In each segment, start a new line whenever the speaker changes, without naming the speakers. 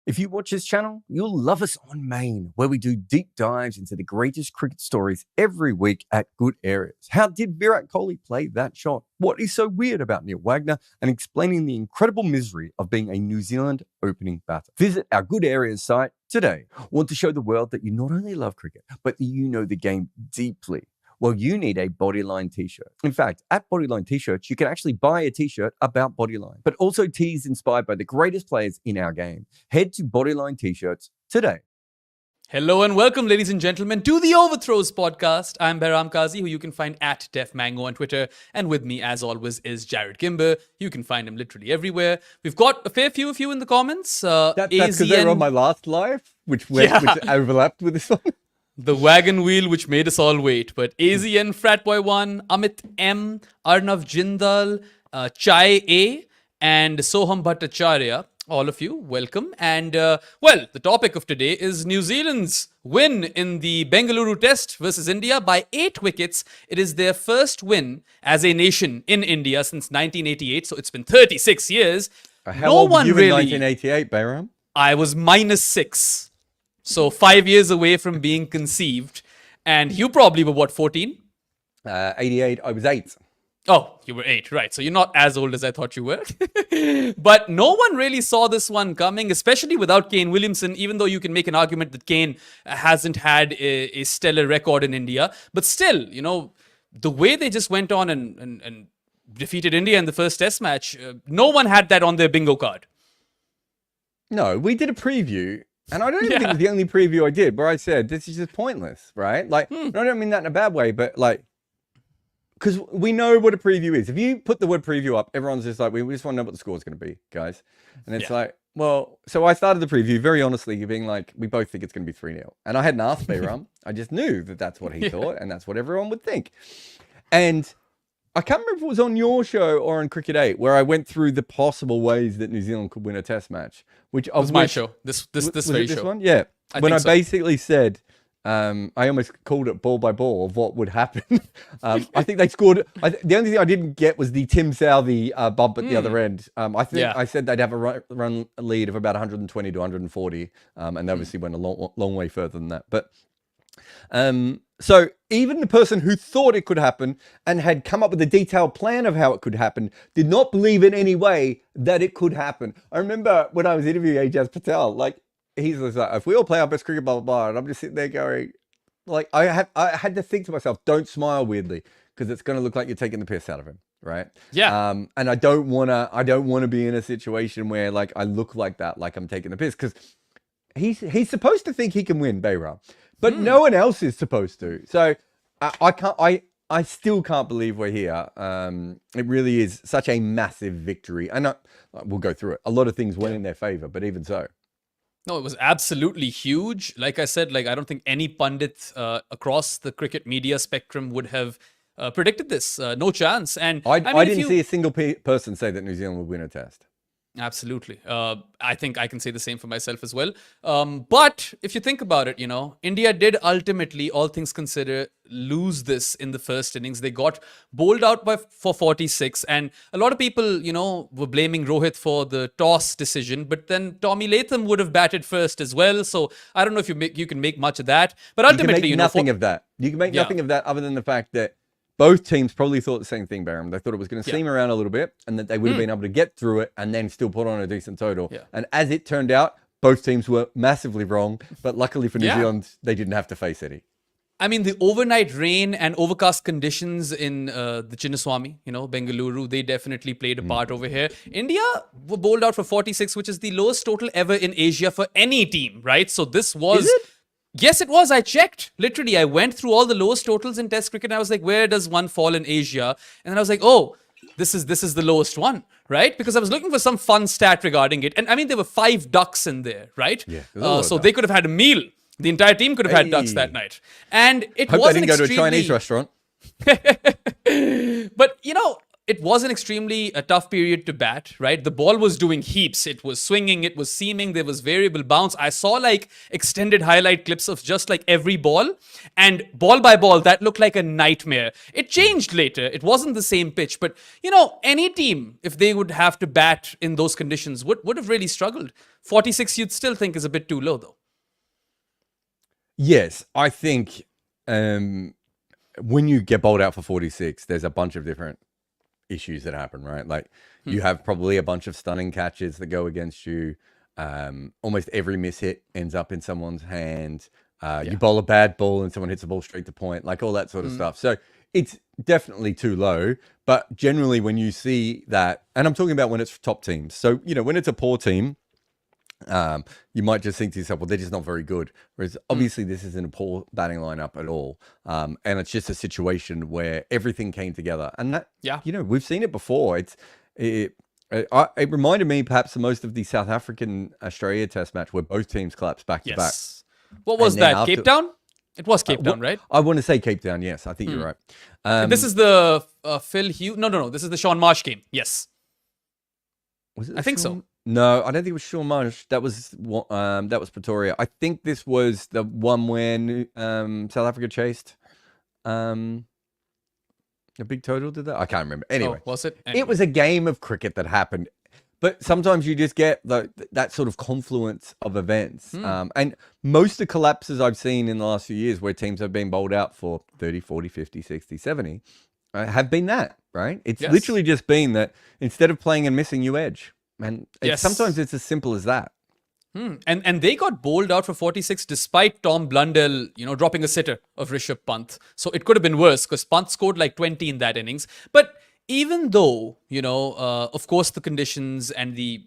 If you watch this channel, you'll love us on Main, where we do deep dives into the greatest cricket stories every week at Good Areas. How did Virat Kohli play that shot? What is so weird about Neil Wagner? And explaining the incredible misery of being a New Zealand opening batter. Visit our Good Areas site today. Want to show the world that you not only love cricket, but that you know the game deeply? Well, you need a Bodyline t-shirt. In fact, at Bodyline t-shirts, you can actually buy a t-shirt about Bodyline, but also tees inspired by the greatest players in our game. Head to Bodyline t-shirts today.
Hello and welcome, ladies and gentlemen, to the Overthrows podcast. I'm Behram Kazi, who you can find at DefMango on Twitter. And with me, as always, is Jarrod Kimber. You can find him literally everywhere. We've got a fair few of you in the comments.
That's because they were on my last live, which overlapped with this one.
The wagon wheel which made us all wait. But AZN Fratboy1, Amit M, Arnav Jindal, Chai A, and Soham Bhattacharya. All of you, welcome. And, the topic of today is New Zealand's win in the Bengaluru Test versus India by 8 wickets. It is their first win as a nation in India since 1988, so it's been 36 years.
How old were you in 1988, Behram?
I was -6. So 5 years away from being conceived. And you probably were, what, 14?
88, I was 8.
Oh, you were 8, right. So you're not as old as I thought you were. But no one really saw this one coming, especially without Kane Williamson, even though you can make an argument that Kane hasn't had a stellar record in India. But still, you know, the way they just went on and defeated India in the first test match, no one had that on their bingo card.
No, we did a preview. And I don't even think it was the only preview I did, where I said, this is just pointless, right? Like, I don't mean that in a bad way, but like, because we know what a preview is. If you put the word preview up, everyone's just like, we just want to know what the score is going to be, guys. And it's like, well, so I started the preview very honestly, being like, we both think it's going to be 3-0. And I hadn't asked Behram. I just knew that that's what he thought, and that's what everyone would think. And I can't remember if it was on your show or on Cricket 8 where I went through the possible ways that New Zealand could win a test match. Which was
my show. This very show.
One? Yeah. I basically said, I almost called it ball by ball of what would happen. I think they scored. The only thing I didn't get was the Tim Southee bump at the other end. I said they'd have a run lead of about 120 to 140. And they obviously went a long way further than that. But so even the person who thought it could happen and had come up with a detailed plan of how it could happen did not believe in any way that it could happen. I remember when I was interviewing Ajaz Patel, like, he's like, if we all play our best cricket, blah, blah, blah. And I'm just sitting there going, like, I had to think to myself, don't smile weirdly, because it's going to look like you're taking the piss out of him. Right.
Yeah.
And I don't want to be in a situation where like I look like that, like I'm taking the piss, because he's supposed to think he can win, Behram. But no one else is supposed to. So I still can't believe we're here. It really is such a massive victory. And we'll go through it. A lot of things went in their favor, but even so.
No, it was absolutely huge. Like I said, I don't think any pundit across the cricket media spectrum would have predicted this. No chance. And
I didn't see a single person say that New Zealand would win a test.
Absolutely. I think I can say the same for myself as well. But if you think about it, you know, India did ultimately, all things considered, lose this in the first innings. They got bowled out for 46. And a lot of people, you know, were blaming Rohit for the toss decision. But then Tommy Latham would have batted first as well. So I don't know if you can make much of that. But ultimately,
you can make nothing of that. You can make nothing of that other than the fact that both teams probably thought the same thing, Behram. They thought it was going to seam around a little bit and that they would have been able to get through it and then still put on a decent total. Yeah. And as it turned out, both teams were massively wrong. But luckily for New Zealand, they didn't have to face any.
I mean, the overnight rain and overcast conditions in the Chinnaswamy, you know, Bengaluru, they definitely played a part over here. India were bowled out for 46, which is the lowest total ever in Asia for any team, right? So this was...
Is it?
Yes, it was. I checked. Literally, I went through all the lowest totals in Test cricket. And I was like, where does one fall in Asia? And then I was like, oh, this is the lowest one, right? Because I was looking for some fun stat regarding it. And I mean, there were 5 ducks in there, right?
Yeah.
So they could have had a meal. The entire team could have had ducks that night. And it wasn't
extremely... Hope they didn't go to a Chinese restaurant.
But, you know, it was an extremely tough period to bat, right? The ball was doing heaps. It was swinging, it was seaming, there was variable bounce. I saw like extended highlight clips of just like every ball, and ball by ball, that looked like a nightmare. It changed later. It wasn't the same pitch, but any team, if they would have to bat in those conditions, would have really struggled. 46 you'd still think is a bit too low though.
Yes, I think when you get bowled out for 46, there's a bunch of different issues that happen, right? Like you have probably a bunch of stunning catches that go against you. Almost every miss hit ends up in someone's hand. You bowl a bad ball and someone hits the ball straight to point, like all that sort of stuff. So it's definitely too low. But generally when you see that, and I'm talking about when it's top teams. So, when it's a poor team, you might just think to yourself, well, they're just not very good. Whereas obviously this isn't a poor batting lineup at all. And it's just a situation where everything came together. And that, we've seen it before. It reminded me perhaps the most of the South African Australia test match where both teams collapsed back to back.
What was that? Cape Town? It was Cape Town, right?
I want to say Cape Town. Yes, I think you're right.
This is the Phil Hughes. No. This is the Sean Marsh game. Yes.
Was it?
I think so.
No, I don't think it was Sean Marsh. That was Pretoria. I think this was the one when South Africa chased a big total. Did that? I can't remember. Anyway,
was it? Anyway.
It was a game of cricket that happened. But sometimes you just get that sort of confluence of events. And most of the collapses I've seen in the last few years where teams have been bowled out for 30, 40, 50, 60, 70 have been that, right? It's literally just been that instead of playing and missing, you edge. And sometimes it's as simple as that.
And they got bowled out for 46 despite Tom Blundell, dropping a sitter of Rishabh Pant. So it could have been worse because Pant scored like 20 in that innings. But even though, of course, the conditions and the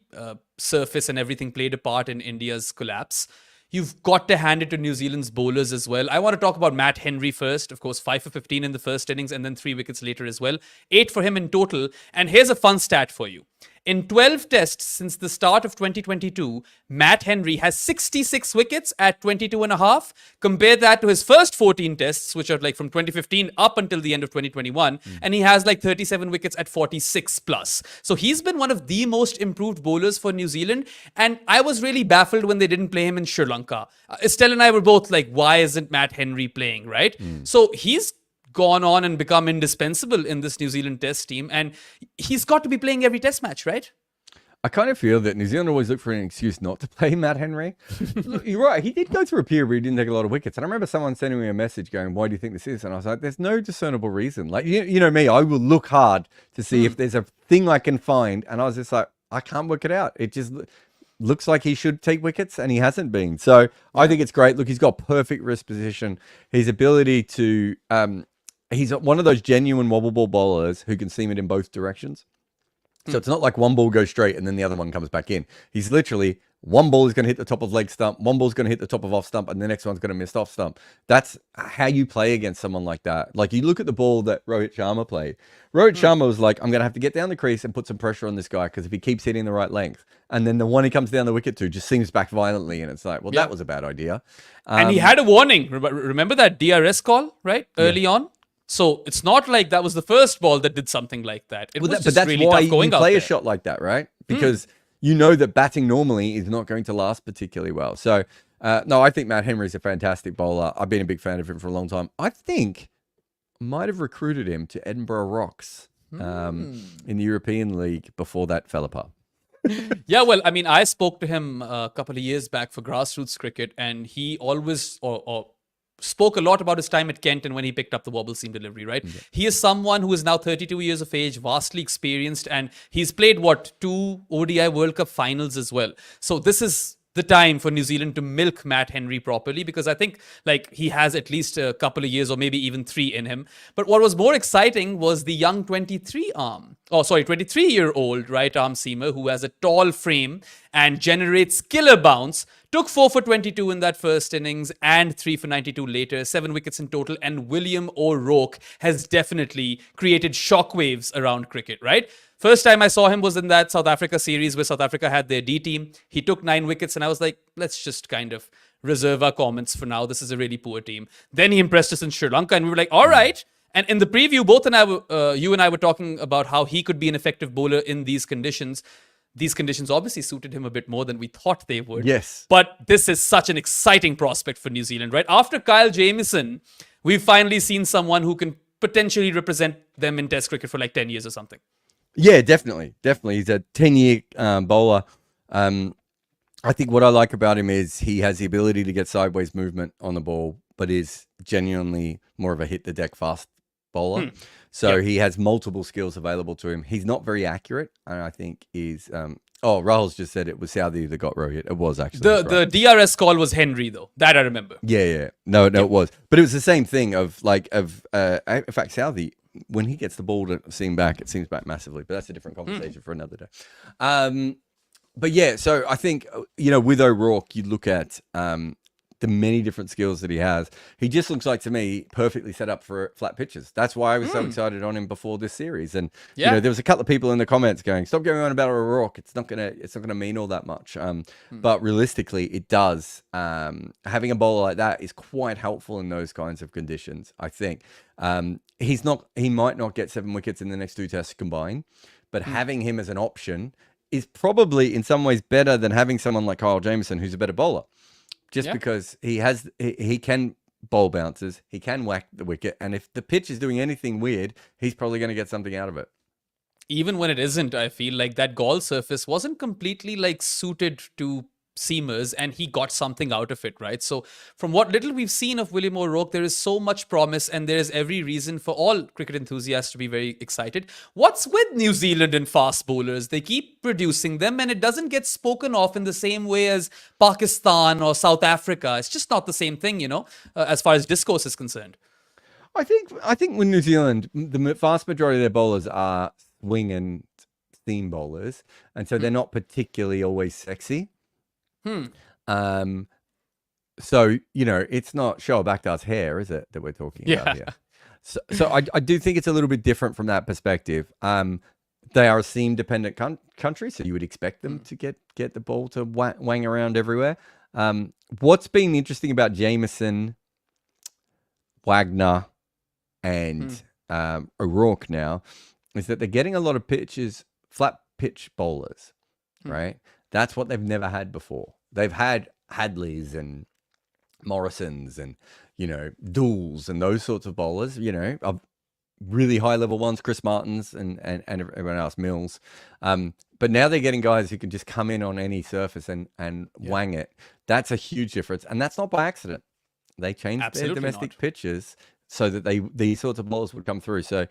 surface and everything played a part in India's collapse, you've got to hand it to New Zealand's bowlers as well. I want to talk about Matt Henry first. Of course, 5 for 15 in the first innings and then 3 wickets later as well. 8 for him in total. And here's a fun stat for you. In 12 tests since the start of 2022, Matt Henry has 66 wickets at 22.5. Compare that to his first 14 tests, which are like from 2015 up until the end of 2021. And he has like 37 wickets at 46 plus. So he's been one of the most improved bowlers for New Zealand. And I was really baffled when they didn't play him in Sri Lanka. Estelle and I were both like, why isn't Matt Henry playing, right? So he's gone on and become indispensable in this New Zealand test team. And he's got to be playing every test match, right?
I kind of feel that New Zealand always look for an excuse not to play Matt Henry. Look, you're right. He did go through a period where he didn't take a lot of wickets. And I remember someone sending me a message going, why do you think this is? And I was like, there's no discernible reason. Like, you know me, I will look hard to see if there's a thing I can find. And I was just like, I can't work it out. It just looks like he should take wickets and he hasn't been. So I think it's great. Look, he's got perfect wrist position. His ability to... he's one of those genuine wobble ball bowlers who can seam it in both directions. So it's not like one ball goes straight and then the other one comes back in. He's literally, one ball is going to hit the top of leg stump, one ball is going to hit the top of off stump, and the next one's going to miss off stump. That's how you play against someone like that. Like, you look at the ball that Rohit Sharma played. Rohit Sharma was like, I'm going to have to get down the crease and put some pressure on this guy because if he keeps hitting the right length, and then the one he comes down the wicket to just seams back violently, and it's like, well, that was a bad idea.
And he had a warning. Remember that DRS call, right? Early on? So it's not like that was the first ball that did something like that. It was just
that's
really
why
tough going
you
out
play
there.
a shot like that, right? Because you know that batting normally is not going to last particularly well. So, no, I think Matt Henry's a fantastic bowler. I've been a big fan of him for a long time. I think I might have recruited him to Edinburgh Rocks in the European League before that fell apart.
Yeah, well, I mean, I spoke to him a couple of years back for grassroots cricket, and he always spoke a lot about his time at Kent and when he picked up the wobble seam delivery, right? Yeah. He is someone who is now 32 years of age, vastly experienced, and he's played, 2 ODI World Cup finals as well. So this is the time for New Zealand to milk Matt Henry properly, because I think he has at least a couple of years or maybe even 3 in him. But what was more exciting was the young 23-year-old right arm seamer who has a tall frame and generates killer bounce. Took 4 for 22 in that first innings and 3 for 92 later, 7 wickets in total. And William O'Rourke has definitely created shockwaves around cricket, right? First time I saw him was in that South Africa series where South Africa had their D team. He took 9 wickets and I was like, let's just kind of reserve our comments for now. This is a really poor team. Then he impressed us in Sri Lanka and we were like, all right. And in the preview, you and I were talking about how he could be an effective bowler in these conditions. These conditions obviously suited him a bit more than we thought they would.
Yes.
But this is such an exciting prospect for New Zealand, right? After Kyle Jamieson, we've finally seen someone who can potentially represent them in Test cricket for like 10 years or something.
Yeah, definitely. He's a 10-year bowler. I think what I like about him is he has the ability to get sideways movement on the ball, but is genuinely more of a hit the deck fast bowler. So he has multiple skills available to him. He's not very accurate, and I think is Rahul's just said it was Southee that got Rohit. It was actually
the DRS call was Henry though. That I remember.
Yeah. No, it was. But it was the same thing in fact, Southee, when he gets the ball to seam back, it seems back massively. But that's a different conversation for another day. But yeah, so I think, with O'Rourke, you look at the many different skills that he has. He just looks like, to me, perfectly set up for flat pitches. That's why I was so excited on him before this series. And there was a couple of people in the comments going, "Stop going on about O'Rourke. It's not gonna mean all that much." But realistically, it does. Having a bowler like that is quite helpful in those kinds of conditions, I think. He might not get 7 wickets in the next 2 tests combined, but having him as an option is probably in some ways better than having someone like Kyle Jamieson, who's a better bowler. Just because he can bowl bounces, he can whack the wicket, and if the pitch is doing anything weird, he's probably going to get something out of it.
Even when it isn't, I feel like that Gaul surface wasn't completely like suited to seamers, and he got something out of it, right? So from what little we've seen of William O'Rourke, there is so much promise, and there is every reason for all cricket enthusiasts to be very excited. What's with New Zealand and fast bowlers? They keep producing them, and it doesn't get spoken of in the same way as Pakistan or South Africa. It's just not the same thing, as far as discourse is concerned.
I think with New Zealand, the vast majority of their bowlers are swing and seam bowlers, and so they're not particularly always sexy. So it's not Shoaib Akhtar's hair, is it, that we're talking about here? So I do think it's a little bit different from that perspective. They are a seam dependent country, so you would expect them to get the ball to wang around everywhere. What's been interesting about Jamieson, Wagner, and O'Rourke now is that they're getting a lot of flat pitch bowlers, right? That's what they've never had before. They've had Hadleys and Morrisons and, Dools and those sorts of bowlers, of really high level ones, Chris Martins and everyone else, Mills. But now they're getting guys who can just come in on any surface and wang it. That's a huge difference. And that's not by accident. They changed their domestic pitches so that these sorts of bowlers would come through. So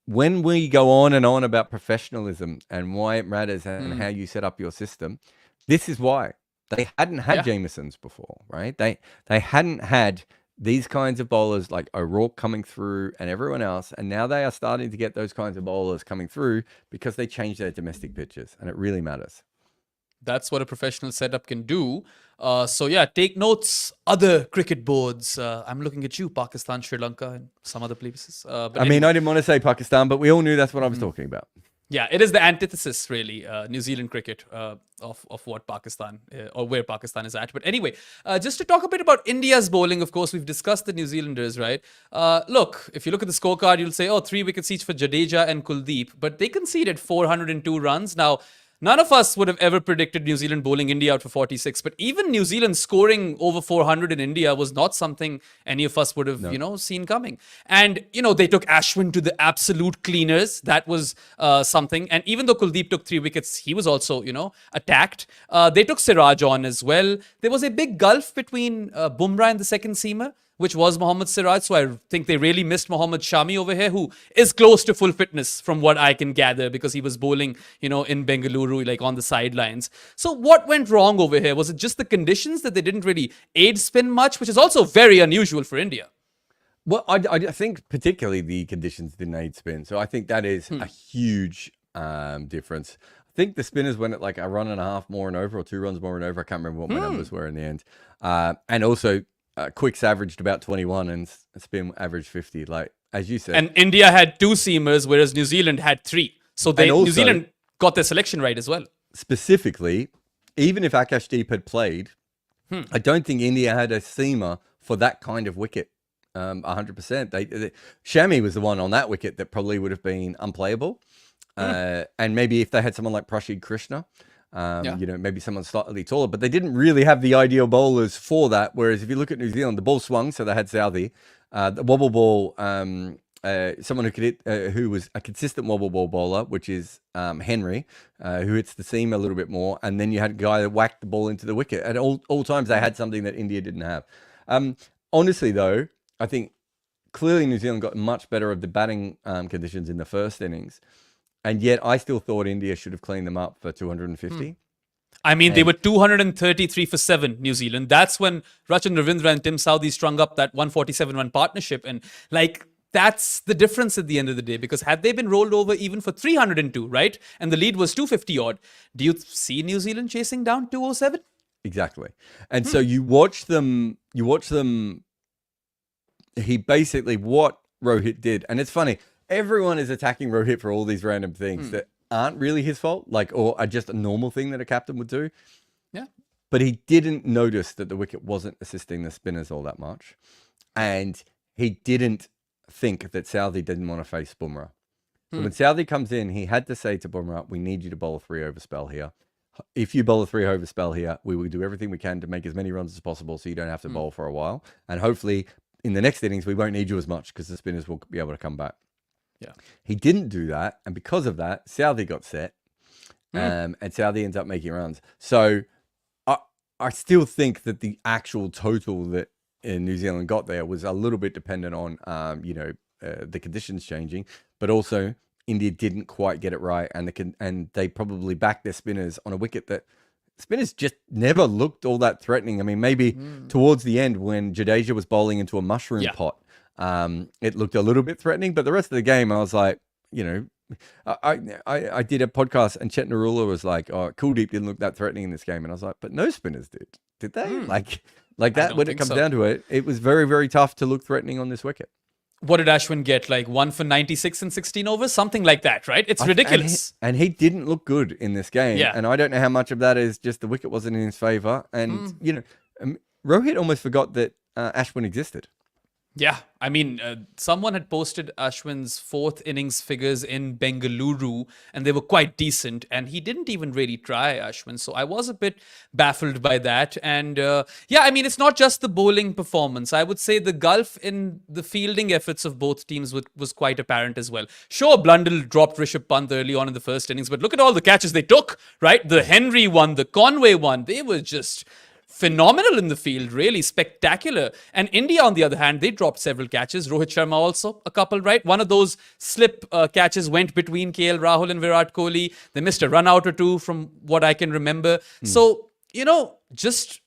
when we go on and on about professionalism and why it matters and how you set up your system, this is why. They hadn't had Jamiesons before, right? They hadn't had these kinds of bowlers like O'Rourke coming through and everyone else, and now they are starting to get those kinds of bowlers coming through because they changed their domestic pitches, and it really matters.
That's what a professional setup can do. Take notes, other cricket boards. I'm looking at you, Pakistan, Sri Lanka, and some other places.
I didn't want to say Pakistan, but we all knew that's what I was talking about.
Yeah, it is the antithesis, really, New Zealand cricket of what Pakistan or where Pakistan is at. But anyway, just to talk a bit about India's bowling, of course, we've discussed the New Zealanders, right? Look, if you look at the scorecard, you'll say, 3 wickets each for Jadeja and Kuldeep, but they conceded 402 runs. Now, none of us would have ever predicted New Zealand bowling India out for 46, but even New Zealand scoring over 400 in India was not something any of us would have, seen coming. And, they took Ashwin to the absolute cleaners. That was something. And even though Kuldeep took 3 wickets, he was also, attacked. They took Siraj on as well. There was a big gulf between Bumrah and the second seamer, which was Mohammad Siraj. So I think they really missed Mohammad Shami over here, who is close to full fitness from what I can gather, because he was bowling, in Bengaluru, like on the sidelines. So what went wrong over here? Was it just the conditions that they didn't really aid spin much, which is also very unusual for India?
Well, I think particularly the conditions didn't aid spin. So I think that is a huge difference. I think the spinners went at like a run and a half more and over, or 2 runs more and over. I can't remember what my numbers were in the end. And also, Quicks averaged about 21 and spin averaged 50, like as you said.
And India had 2 seamers, whereas New Zealand had 3. So New Zealand got their selection right as well.
Specifically, even if Akashdeep had played, I don't think India had a seamer for that kind of wicket. 100%. Shami was the one on that wicket that probably would have been unplayable. And maybe if they had someone like Prashid Krishna, maybe someone slightly taller, but they didn't really have the ideal bowlers for that. Whereas if you look at New Zealand, the ball swung, so they had Southee, the wobble ball, someone who could hit, who was a consistent wobble ball bowler, which is Henry, who hits the seam a little bit more, and then you had a guy that whacked the ball into the wicket. At all times, they had something that India didn't have. Honestly, though, I think clearly New Zealand got much better of the batting conditions in the first innings. And yet I still thought India should have cleaned them up for 250.
I mean, they were 233 for 7, New Zealand. That's when Rachin Ravindra and Tim Southee strung up that 147-run partnership. And that's the difference at the end of the day. Because had they been rolled over even for 302, right? And the lead was 250 odd. Do you see New Zealand chasing down 207?
Exactly. And so you watch them, he basically, what Rohit did, and it's funny, everyone is attacking Rohit for all these random things that aren't really his fault, or are just a normal thing that a captain would do.
Yeah.
But he didn't notice that the wicket wasn't assisting the spinners all that much. And he didn't think that Southee didn't want to face Bumrah. So when Southee comes in, he had to say to Bumrah, we need you to bowl a 3-over spell here. If you bowl a 3-over spell here, we will do everything we can to make as many runs as possible so you don't have to bowl for a while. And hopefully in the next innings, we won't need you as much because the spinners will be able to come back.
Yeah,
he didn't do that, and because of that, Southee got set, and Southee ends up making runs. So I still think that the actual total that New Zealand got there was a little bit dependent on the conditions changing, but also India didn't quite get it right, and they probably backed their spinners on a wicket that spinners just never looked all that threatening. I mean, maybe towards the end when Jadeja was bowling into a mushroom pot. It looked a little bit threatening, but the rest of the game, I was like, I did a podcast and Chet Narula was like, oh, Kuldeep didn't look that threatening in this game. And I was like, but no spinners did they? Like that, when it comes down to it, it was very, very tough to look threatening on this wicket.
What did Ashwin get? 1 for 96 and 16 overs? Something like that, right? It's ridiculous.
And he didn't look good in this game.
Yeah.
And I don't know how much of that is just the wicket wasn't in his favor. And, Rohit almost forgot that Ashwin existed.
Yeah, I mean, someone had posted Ashwin's 4th innings figures in Bengaluru, and they were quite decent, and he didn't even really try, Ashwin, so I was a bit baffled by that. And I mean, it's not just the bowling performance. I would say the gulf in the fielding efforts of both teams was quite apparent as well. Sure, Blundell dropped Rishabh Pant early on in the first innings, but look at all the catches they took, right? The Henry one, the Conway one, they were just phenomenal in the field, really spectacular. And India, on the other hand, they dropped several catches. Rohit Sharma also, a couple, right? One of those slip catches went between KL Rahul and Virat Kohli. They missed a run out or two from what I can remember. So, just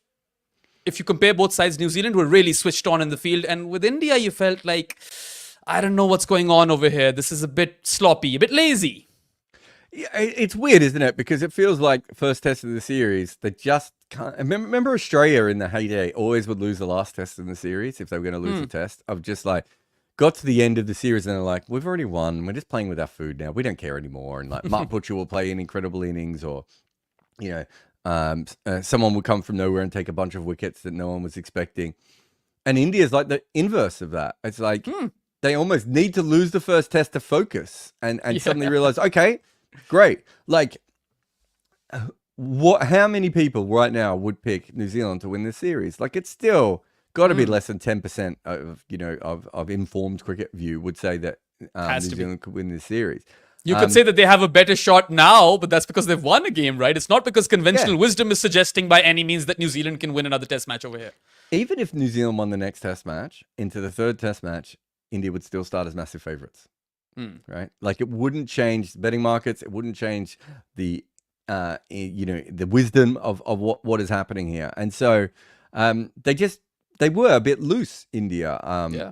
if you compare both sides, New Zealand were really switched on in the field. And with India, you felt like, I don't know what's going on over here. This is a bit sloppy, a bit lazy.
Yeah, it's weird, isn't it? Because it feels like first test of the series, they just can't. Remember Australia in the heyday always would lose the last test in the series if they were going to lose the test. Of just got to the end of the series and they're like, we've already won. We're just playing with our food now. We don't care anymore. And Mark Butcher will play in incredible innings, or someone would come from nowhere and take a bunch of wickets that no one was expecting. And India's like the inverse of that. It's like they almost need to lose the first test to focus and suddenly realize, okay, great. How many people right now would pick New Zealand to win this series? It's still got to be less than 10% of informed cricket view would say that New Zealand could win this series.
You could say that they have a better shot now, but that's because they've won a game, right? It's not because conventional wisdom is suggesting by any means that New Zealand can win another test match over here.
Even if New Zealand won the next test match, into the third test match, India would still start as massive favourites. Right? It wouldn't change the betting markets. It wouldn't change the the wisdom of what is happening here. And so they were a bit loose, India,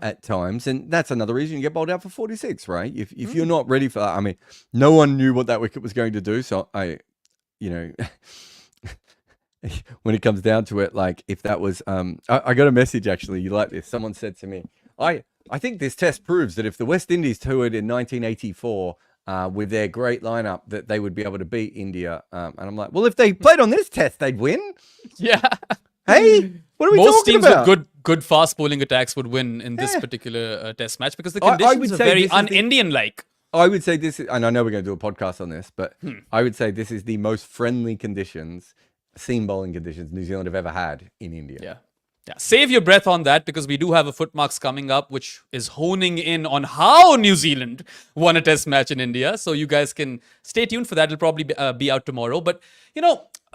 at times. And that's another reason you get bowled out for 46, right? If you're not ready for that, I mean, no one knew what that wicket was going to do. So when it comes down to it, if that was, I got a message actually, you like this. Someone said to me, I think this test proves that if the West Indies toured in 1984 with their great lineup, that they would be able to beat India. And I'm like, well, if they played on this test, they'd win.
Yeah.
Hey, What are we
Most
talking
teams
about?
with good fast bowling attacks would win in this particular test match because the conditions are very un-Indian-like.
I would say this is, and I know we're going to do a podcast on this, but I would say this is the most friendly conditions, seam bowling conditions New Zealand have ever had in India.
Yeah. Save your breath on that because we do have a footmarks coming up, which is honing in on how New Zealand won a test match in India. So you guys can stay tuned for that. It'll probably be out tomorrow. But,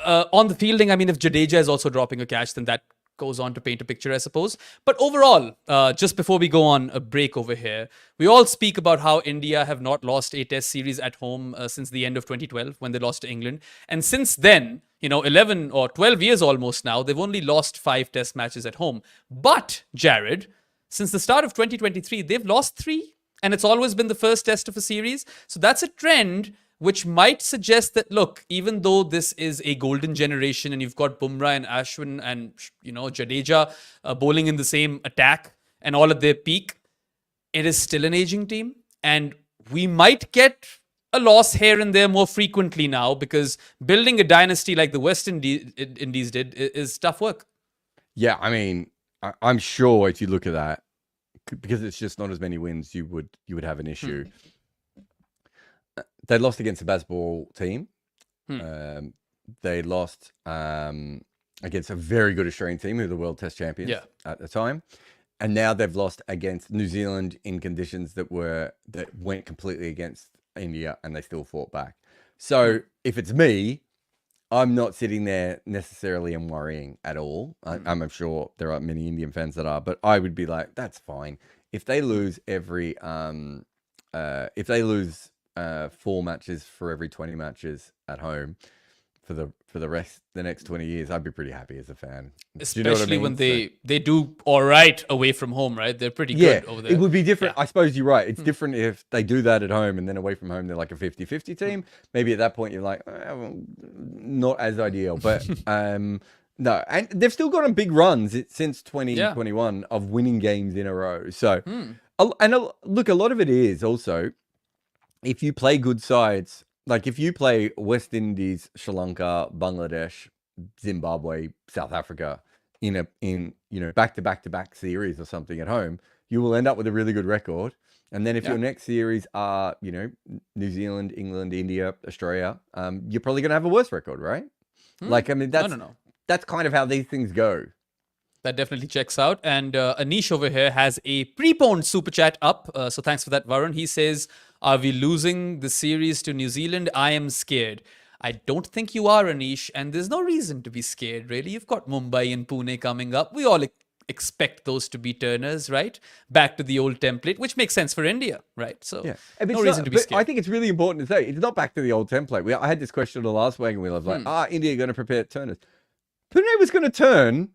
on the fielding, I mean, if Jadeja is also dropping a catch, then that goes on to paint a picture, I suppose. But overall, just before we go on a break over here, we all speak about how India have not lost a test series at home since the end of 2012 when they lost to England. And since then, 11 or 12 years almost now, they've only lost 5 test matches at home. But, Jarrod, since the start of 2023, they've lost 3. And it's always been the first test of a series. So that's a trend which might suggest that, look, even though this is a golden generation and you've got Bumrah and Ashwin and, Jadeja bowling in the same attack and all at their peak, it is still an aging team. And we might get a loss here and there more frequently now because building a dynasty like the West Indies did is tough work.
Yeah, I mean, I'm sure if you look at that, because it's just not as many wins, you would have an issue. They lost against the Bazball team. They lost against a very good Australian team who were the World Test champions at the time. And now they've lost against New Zealand in conditions that went completely against India and they still fought back. So if it's me, I'm not sitting there necessarily and worrying at all. I'm sure there are many Indian fans that are, but I would be like, that's fine. If they lose if they lose 4 matches for every 20 matches at home for the next 20 years, I'd be pretty happy as a fan.
Especially when they do all right away from home, right? They're pretty good over there.
It would be different. I suppose you're right. It's different if they do that at home and then away from home they're like a 50-50 team. Maybe at that point you're like, not as ideal. But no, and they've still gone on big runs since 2021 of winning games in a row. So, and look, a lot of it is also, if you play good sides, like if you play West Indies, Sri Lanka, Bangladesh, Zimbabwe, South Africa in back-to-back series or something at home, you will end up with a really good record. And then if your next series are, New Zealand, England, India, Australia, you're probably going to have a worse record, right? Like, I mean, that's kind of how these things go.
That definitely checks out. And Anish over here has a preponed super chat up. So thanks for that, Varun. He says, are we losing the series to New Zealand? I am scared. I don't think you are, Anish. And there's no reason to be scared, really. You've got Mumbai and Pune coming up. We all expect those to be turners, right? Back to the old template, which makes sense for India, right? So no reason to be scared.
I think it's really important to say, it's not back to the old template. I had this question on the last wagon wheel. I was like, India going to prepare turners? Pune was going to turn.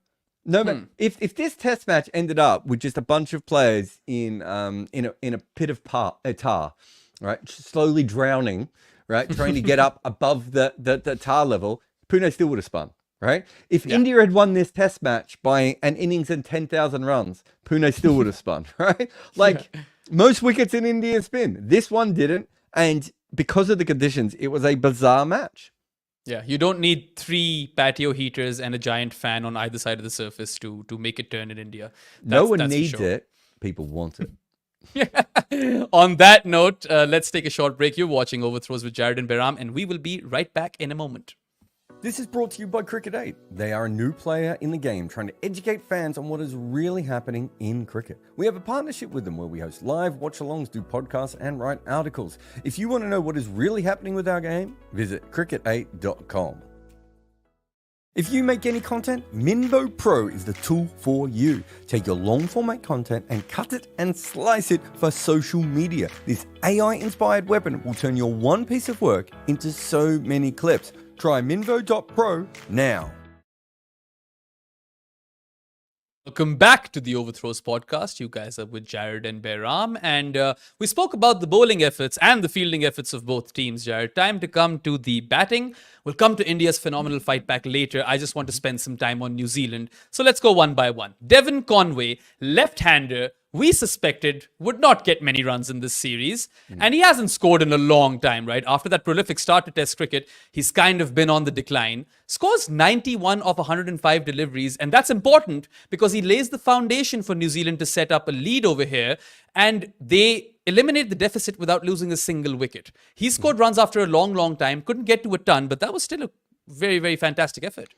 No, but if this test match ended up with just a bunch of players in a pit of tar, right, slowly drowning, right, trying to get up above the tar level, Pune still would have spun, right? If India had won this test match by an innings and 10,000 runs, Pune still would have spun, right? Like most wickets in India spin. This one didn't, and because of the conditions, it was a bizarre match.
Yeah, you don't need 3 patio heaters and a giant fan on either side of the surface to make it turn in India.
No one needs it. People want
it. On that note, let's take a short break. You're watching Overthrows with Jarrod and Behram, and we will be right back in a moment.
This is brought to you by Cricket 8. They are a new player in the game trying to educate fans on what is really happening in cricket. We have a partnership with them where we host live watch-alongs, do podcasts, and write articles. If you want to know what is really happening with our game, visit cricket8.com. If you make any content, Minvo Pro is the tool for you. Take your long format content and cut it and slice it for social media. This AI-inspired weapon will turn your one piece of work into so many clips. Try Minvo.pro now.
Welcome back to the Overthrows podcast. You guys are with Jarrod and Behram, and we spoke about the bowling efforts and the fielding efforts of both teams, Jarrod. Time to come to the batting. We'll come to India's phenomenal fight back later. I just want to spend some time on New Zealand. So let's go one by one. Devon Conway, left-hander, we suspected would not get many runs in this series. And he hasn't scored in a long time, right? After that prolific start to Test cricket, he's kind of been on the decline. Scores 91 of 105 deliveries. And that's important because he lays the foundation for New Zealand to set up a lead over here. And they eliminate the deficit without losing a single wicket. He scored runs after a long, long time. Couldn't get to a ton, but that was still a very, very fantastic effort.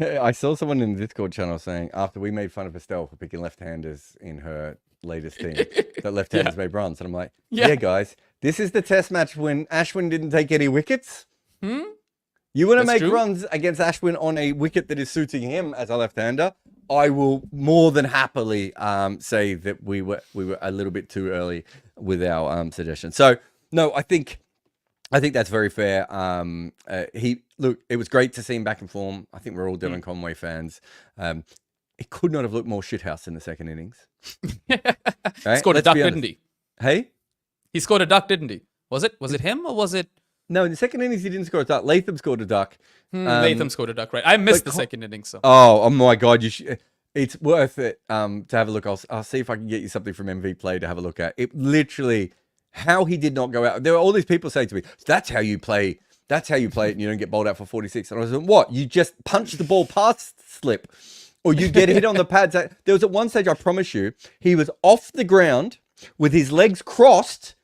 I saw someone in the Discord channel saying after we made fun of Estelle for picking left-handers in her latest team, that left-handers made runs. And I'm like, yeah, guys, this is the test match when Ashwin didn't take any wickets. You want to make runs against Ashwin on a wicket that is suiting him as a left-hander? I will more than happily say that we were a little bit too early with our suggestion. So no, I think that's very fair. It was great to see him back in form. I think we're all Devon Conway fans. It could not have looked more shithouse in the second innings.
Right? Scored a duck, didn't he?
Hey?
He scored a duck, didn't he? Was it him or was it?
No, in the second innings he didn't score a duck. Latham scored a duck.
Latham scored a duck, right? I missed the second innings. So.
Oh my God. It's worth it to have a look. I'll see if I can get you something from MV Play to have a look at. It literally... How he did not go out. There were all these people saying to me, that's how you play. That's how you play it and you don't get bowled out for 46. And I was like, what? You just punch the ball past slip or you get hit on the pads. There was at one stage, I promise you, he was off the ground with his legs crossed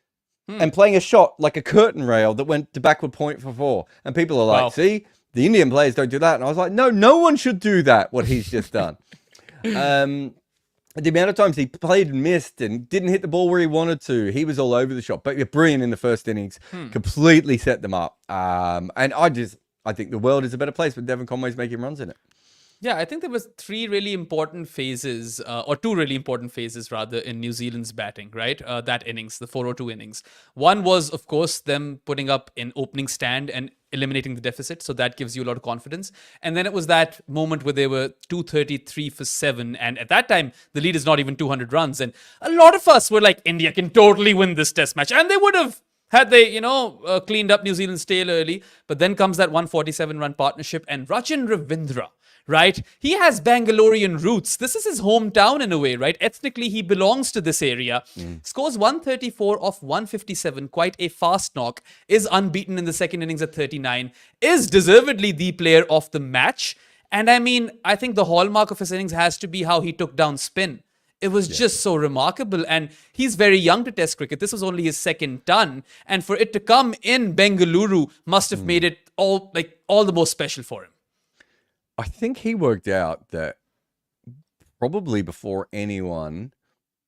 and playing a shot like a curtain rail that went to backward point for 4. And people are like, see, the Indian players don't do that. And I was like, no one should do that, what he's just done. The amount of times he played and missed and didn't hit the ball where he wanted to, he was all over the shop. But you're brilliant in the first innings, completely set them up. And I think the world is a better place when Devon Conway's making runs in it.
Yeah, I think there was 3 really important phases, or 2 really important phases rather, in New Zealand's batting, right? That innings, the 402 innings. One was, of course, them putting up an opening stand and eliminating the deficit. So that gives you a lot of confidence. And then it was that moment where they were 233 for 7. And at that time, the lead is not even 200 runs. And a lot of us were like, India can totally win this test match. And they would have had they, cleaned up New Zealand's tail early. But then comes that 147-run partnership and Rachin Ravindra. Right? He has Bengalurian roots. This is his hometown in a way, right? Ethnically, he belongs to this area. Scores 134 of 157, quite a fast knock. Is unbeaten in the second innings at 39. Is deservedly the player of the match. And I mean, I think the hallmark of his innings has to be how he took down spin. It was just so remarkable. And he's very young to Test cricket. This was only his second ton. And for it to come in Bengaluru must have made it all the more special for him.
I think he worked out that probably before anyone,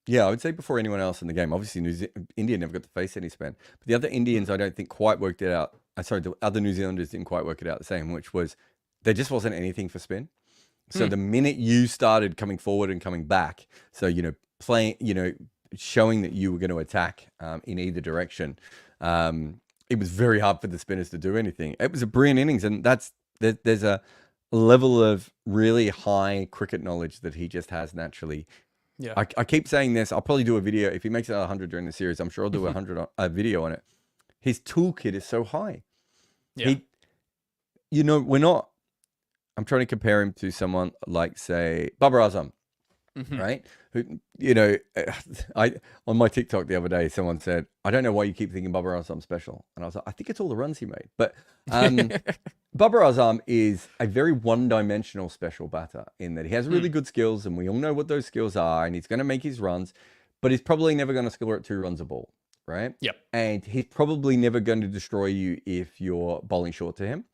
I would say before anyone else in the game. Obviously, India never got to face any spin. But the other Indians, I don't think quite worked it out. The other New Zealanders didn't quite work it out the same, which was there just wasn't anything for spin. So the minute you started coming forward and coming back, so, playing, showing that you were going to attack in either direction, it was very hard for the spinners to do anything. It was a brilliant innings. And there's a level of really high cricket knowledge that he just has naturally. Yeah, I keep saying this. I'll probably do a video if he makes it 100 during the series. I'm sure I'll do a video on it. His toolkit is so high. Yeah, we're not. I'm trying to compare him to someone like, say, Babar Azam, right? Who, on my TikTok the other day, someone said, "I don't know why you keep thinking Babar Azam special," and I was like, "I think it's all the runs he made." But Babar Azam is a very one-dimensional special batter in that he has really good skills, and we all know what those skills are, and he's going to make his runs, but he's probably never going to score at 2 runs a ball, right? Yep. And he's probably never going to destroy you if you're bowling short to him.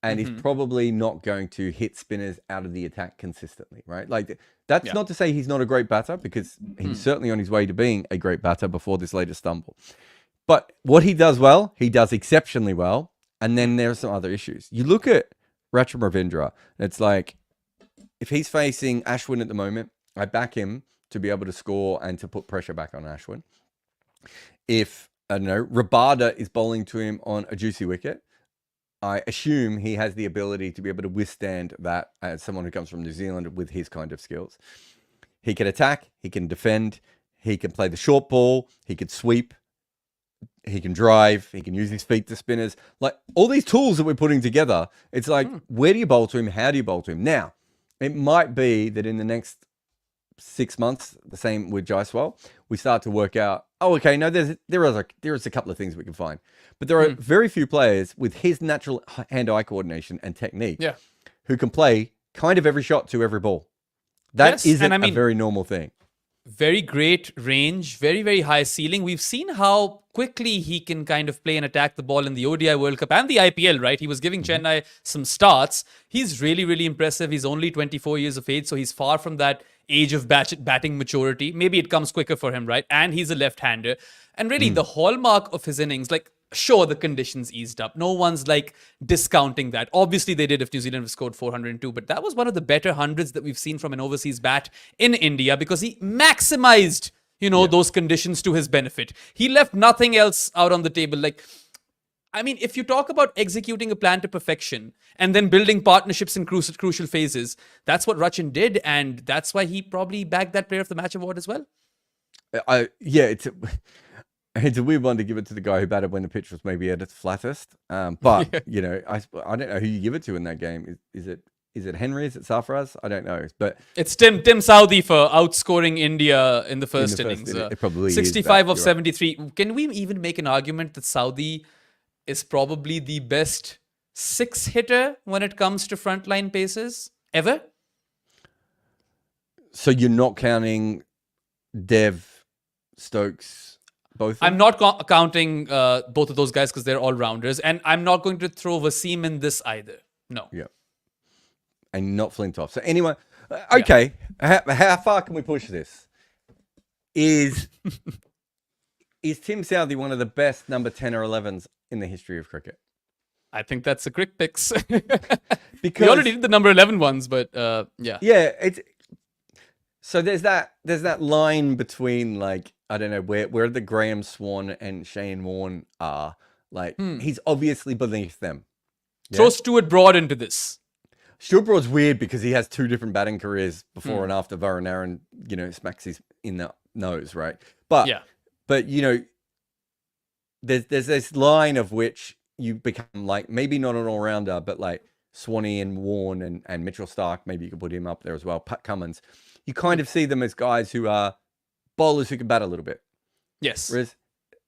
And he's probably not going to hit spinners out of the attack consistently, right? Like, that's not to say he's not a great batter, because he's certainly on his way to being a great batter before this latest stumble. But what he does well, he does exceptionally well. And then there are some other issues. You look at Rachin Ravindra, it's like, if he's facing Ashwin at the moment, I back him to be able to score and to put pressure back on Ashwin. If, I don't know, Rabada is bowling to him on a juicy wicket, I assume he has the ability to be able to withstand that as someone who comes from New Zealand with his kind of skills. He can attack, he can defend, he can play the short ball, he can sweep, he can drive, he can use his feet to spinners. Like, all these tools that we're putting together, it's like, where do you bowl to him? How do you bowl to him? Now, it might be that in the next 6 months, the same with Jaiswal, we start to work out, oh, okay, no, there is a couple of things we can find. But there are very few players with his natural hand-eye coordination and technique who can play kind of every shot to every ball. That isn't a very normal thing.
Very great range, very, very high ceiling. We've seen how quickly he can kind of play and attack the ball in the ODI World Cup and the IPL, right? He was giving Chennai some starts. He's really, really impressive. He's only 24 years of age, so he's far from that age of batting maturity. Maybe it comes quicker for him, right? And he's a left-hander. And really, the hallmark of his innings, like, sure, the conditions eased up. No one's like discounting that. Obviously, they did if New Zealand scored 402, but that was one of the better hundreds that we've seen from an overseas bat in India because he maximized, those conditions to his benefit. He left nothing else out on the table. Like, I mean, if you talk about executing a plan to perfection and then building partnerships in crucial phases, that's what Rachin did, and that's why he probably bagged that Player of the Match award as well.
It's a weird one to give it to the guy who batted when the pitch was maybe at its flattest. But I don't know who you give it to in that game. Is it Henry? Is it Sarfaraz? I don't know. But
it's Tim Southee for outscoring India in the first innings.
It probably
65 of 73. Right. Can we even make an argument that Southee is probably the best 6-hitter when it comes to frontline paces ever?
So you're not counting Dev, Stokes?
I'm not counting both of those guys because they're all-rounders. And I'm not going to throw Wasim in this either. No.
Yeah. And not Flintoff. So anyway, okay. How far can we push this? Is Tim Southee one of the best number 10 or 11s in the history of cricket?
I think that's a quick picks.
Because
we already did the number 11 ones, but yeah.
Yeah. So there's that line between, like, I don't know where the Graham Swan and Shane Warne are. Like, he's obviously beneath them.
Yeah? Throw Stuart Broad into this.
Stuart Broad's weird because he has 2 different batting careers before and after Varun Aaron, smacks his in the nose, right? But there's this line of which you become like maybe not an all-rounder, but like Swanee and Warne and Mitchell Starc, maybe you could put him up there as well. Pat Cummins. You kind of see them as guys who are bowlers who can bat a little bit.
Yes.
Whereas,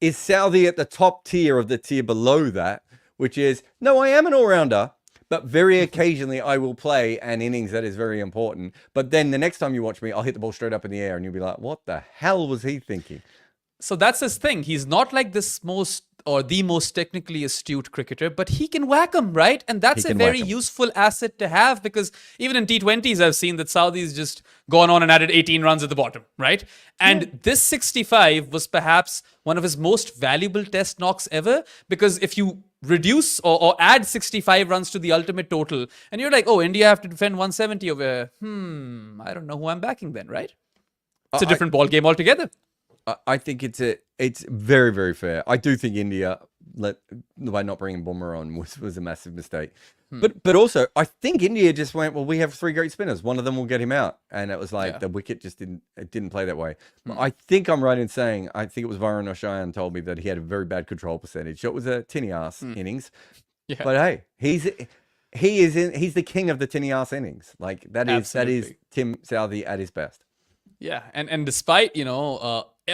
is Southee at the top tier of the tier below that, which is, no, I am an all-rounder, but very occasionally I will play an innings that is very important. But then the next time you watch me, I'll hit the ball straight up in the air and you'll be like, what the hell was he thinking?
So that's his thing. He's not like the most technically astute cricketer, but he can whack them, right? And that's a very useful asset to have because even in T20s, I've seen that Southee's just gone on and added 18 runs at the bottom, right? And this 65 was perhaps one of his most valuable test knocks ever because if you reduce or add 65 runs to the ultimate total and you're like, oh, India have to defend 170 over, I don't know who I'm backing then, right? It's a different ball game altogether.
I think it's very, very fair. I do think India, by not bringing Bumrah on, was a massive mistake. But also, I think India just went, well, we have 3 great spinners. One of them will get him out. And it was like the wicket just didn't play that way. But I think I'm right in saying, I think it was Varun Oshayan told me that he had a very bad control percentage. So it was a tinny-ass innings. Yeah. But hey, he's the king of the tinny-ass innings. Like, that is Tim Southee at his best.
Yeah, and despite,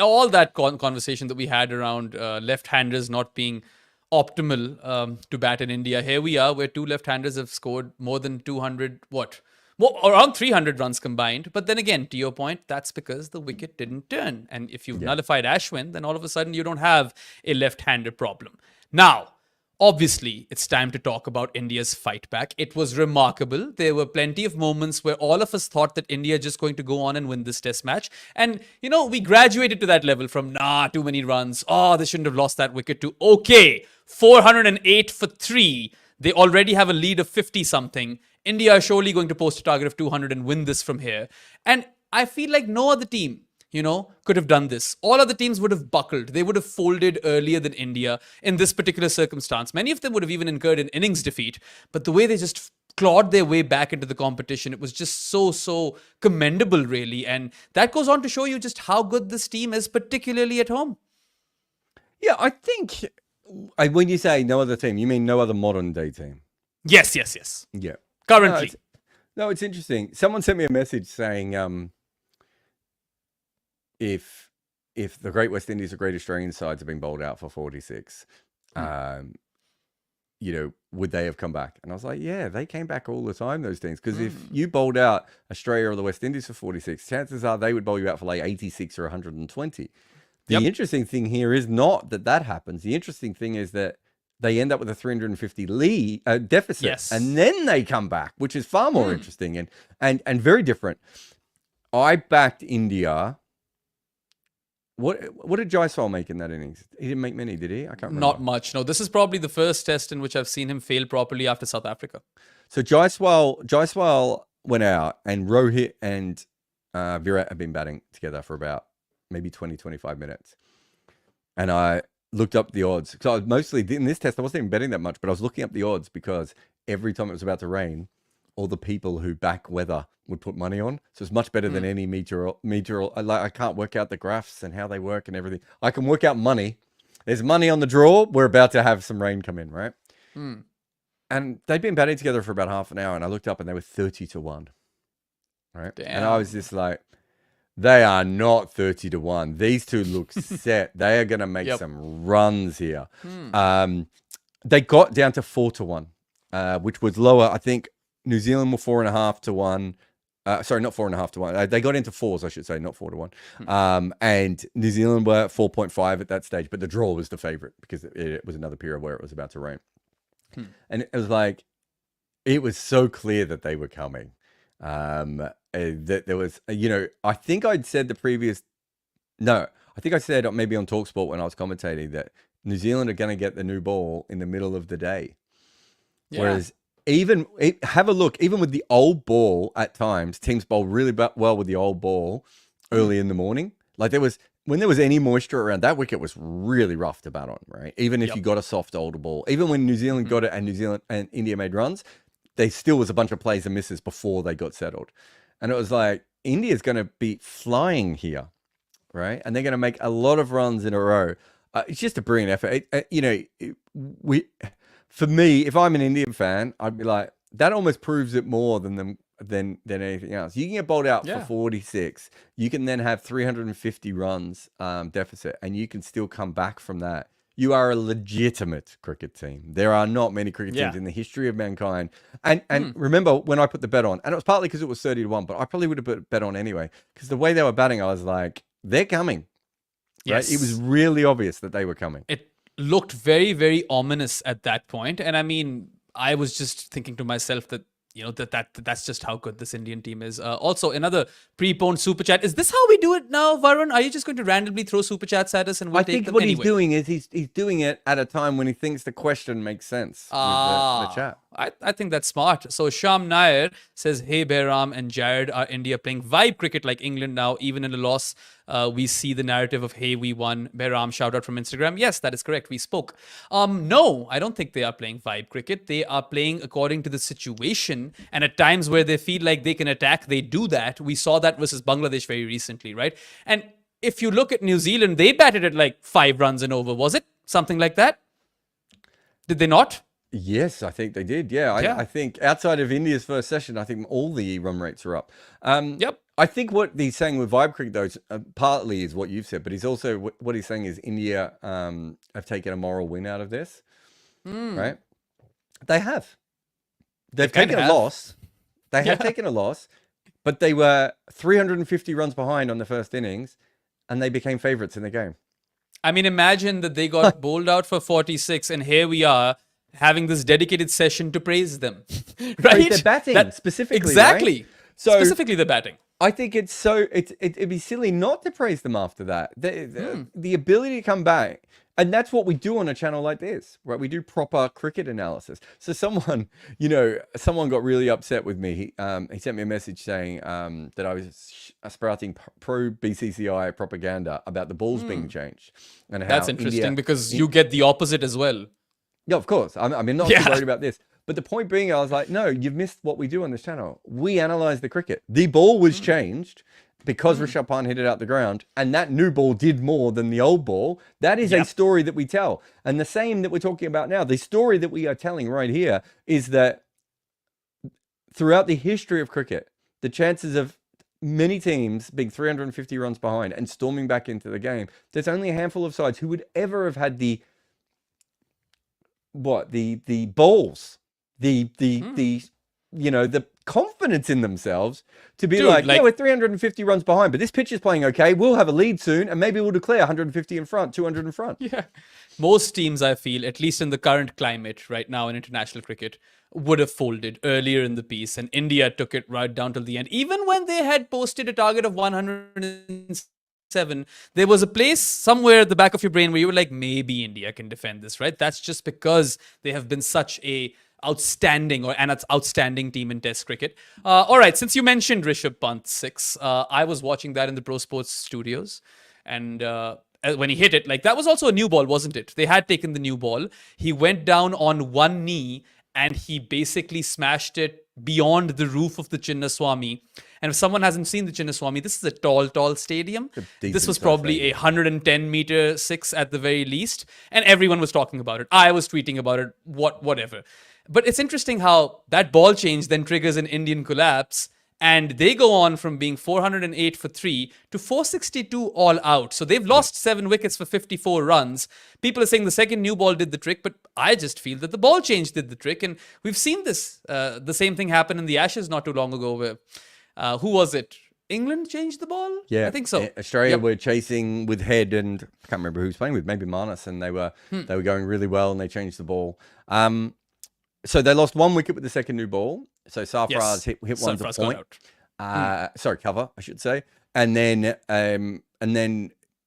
all that conversation that we had around left-handers not being optimal to bat in India, here we are where 2 left-handers have scored more than 200, around 300 runs combined. But then again, to your point, that's because the wicket didn't turn. And if you've nullified Ashwin, then all of a sudden you don't have a left-hander problem. Now, obviously, it's time to talk about India's fight back. It was remarkable. There were plenty of moments where all of us thought that India just going to go on and win this test match. And, we graduated to that level from, too many runs. Oh, they shouldn't have lost that wicket to, okay, 408 for 3. They already have a lead of 50-something. India are surely going to post a target of 200 and win this from here. And I feel like no other team could have done this. All other teams would have buckled. They would have folded earlier than India in this particular circumstance. Many of them would have even incurred an innings defeat. But the way they just clawed their way back into the competition, it was just so commendable, really. And that goes on to show you just how good this team is, particularly at home.
Yeah, I think when you say no other team, you mean no other modern day team?
Yes. Yeah. Currently.
No, it's interesting. Someone sent me a message saying, if the Great West Indies or Great Australian sides have been bowled out for 46, would they have come back? And I was like, yeah, they came back all the time, those things. Because if you bowled out Australia or the West Indies for 46, chances are they would bowl you out for like 86 or 120. The interesting thing here is not that happens. The interesting thing is that they end up with a 350 deficit, and then they come back, which is far more interesting and very different. I backed India. What did Jaiswal make in that innings? He didn't make many, did he? I can't remember.
Not much. No, this is probably the first test in which I've seen him fail properly after South Africa.
So Jaiswal went out, and Rohit and Virat have been batting together for about maybe 20, 25 minutes. And I looked up the odds. So I was mostly, in this test, I wasn't even betting that much, but I was looking up the odds because every time it was about to rain, all the people who back weather would put money on. So it's much better than any meteor. Like, I can't work out the graphs and how they work and everything. I can work out money. There's money on the draw. We're about to have some rain come in, right? And they'd been batting together for about half an hour, and I looked up and they were 30-1. Right?
Damn.
And I was just like, they are not 30-1. These two look set. They are going to make some runs here. They got down to 4-1, which was lower. I think New Zealand were 4.5-1. Sorry, not 4.5-1. They got into fours, I should say, not 4-1. And New Zealand were 4.5 at that stage, but the draw was the favorite because it was another period where it was about to rain. And it was like, it was so clear that they were coming. That there was, I think I'd said I think I said maybe on TalkSport when I was commentating that New Zealand are going to get the new ball in the middle of the day. Yeah. Whereas have a look, even with the old ball at times, teams bowl really well with the old ball early in the morning. Like when there was any moisture around, that wicket was really rough to bat on, right? Even if you got a soft older ball, even when New Zealand got it and New Zealand and India made runs, they still was a bunch of plays and misses before they got settled. And it was like, India's going to be flying here, right? And they're going to make a lot of runs in a row. It's just a brilliant effort. For me, if I'm an Indian fan, I'd be like, that almost proves it more than anything else. You can get bowled out for 46. You can then have 350 runs deficit, and you can still come back from that. You are a legitimate cricket team. There are not many cricket teams in the history of mankind. And remember when I put the bet on, and it was partly because it was 30-1, but I probably would have put a bet on anyway, because the way they were batting, I was like, they're coming. Right? It was really obvious that they were coming.
It looked very, very ominous at that point. And I mean, I was just thinking to myself that, that's just how good this Indian team is. Also, another pre-poned super chat. Is this how we do it now, Varun? Are you just going to randomly throw super chats at us and we'll take them anyway?
I think what he's doing is he's doing it at a time when he thinks the question makes sense with the chat.
I think that's smart. So Sham Nair says, hey, Behram and Jarrod, are India playing vibe cricket like England now? Even in a loss, we see the narrative of, hey, we won. Behram, shout out from Instagram. Yes, that is correct. We spoke. No, I don't think they are playing vibe cricket. They are playing according to the situation. And at times where they feel like they can attack, they do that. We saw that versus Bangladesh very recently, right? And if you look at New Zealand, they batted at like 5 runs and over. Was it? Something like that? Did they not?
Yes, I think they did. Yeah, I think outside of India's first session, I think all the run rates are up. I think what he's saying with vibe cricket, though, partly is what you've said, but he's also, what he's saying is India have taken a moral win out of this, right? They have. They've taken a loss. They have taken a loss, but they were 350 runs behind on the first innings, and they became favourites in the game.
I mean, imagine that they got bowled out for 46, and here we are, having this dedicated session to praise them, right?
Their batting specifically,
exactly.
Right? So
specifically the batting.
I think it'd be silly not to praise them after that. The ability to come back, and that's what we do on a channel like this, right? We do proper cricket analysis. So someone got really upset with me. He sent me a message saying that I was sprouting pro BCCI propaganda about the balls being changed. And how
that's interesting because you get the opposite as well.
Yeah, of course. I mean, not too worried about this. But the point being, I was like, no, you've missed what we do on this channel. We analyze the cricket. The ball was changed because Rishabh Pant hit it out the ground, and that new ball did more than the old ball. That is a story that we tell. And the same that we're talking about now, the story that we are telling right here is that throughout the history of cricket, the chances of many teams being 350 runs behind and storming back into the game, there's only a handful of sides who would ever have had the balls, the confidence in themselves to be like, yeah, we're 350 runs behind, but this pitch is playing okay. We'll have a lead soon, and maybe we'll declare 150 in front, 200 in front.
Yeah. Most teams, I feel, at least in the current climate right now in international cricket, would have folded earlier in the piece, and India took it right down till the end. Even when they had posted a target of 107, there was a place somewhere at the back of your brain where you were like, maybe India can defend this, right? That's just because they have been such a outstanding team in Test cricket. All right, since you mentioned Rishabh Pant 6, I was watching that in the Pro Sports studios, and when he hit it, like that was also a new ball, wasn't it? They had taken the new ball. He went down on one knee and he basically smashed it beyond the roof of the Chinnaswamy. And if someone hasn't seen the Chinnaswamy, this is a tall stadium. This was probably a 110-meter six at the very least. And everyone was talking about it. I was tweeting about it, whatever. But it's interesting how that ball change then triggers an Indian collapse. And they go on from being 408 for 3 to 462 all out. So they've lost 7 wickets for 54 runs. People are saying the second new ball did the trick, but I just feel that the ball change did the trick. And we've seen this, the same thing happen in the Ashes not too long ago where, who was it? England changed the ball?
Yeah.
I think so.
Australia were chasing with Head and I can't remember who was playing with, maybe Marnus, and they were going really well and they changed the ball. So they lost 1 wicket with the second new ball. So Sarfaraz hit one to point. Sorry, cover, I should say. And then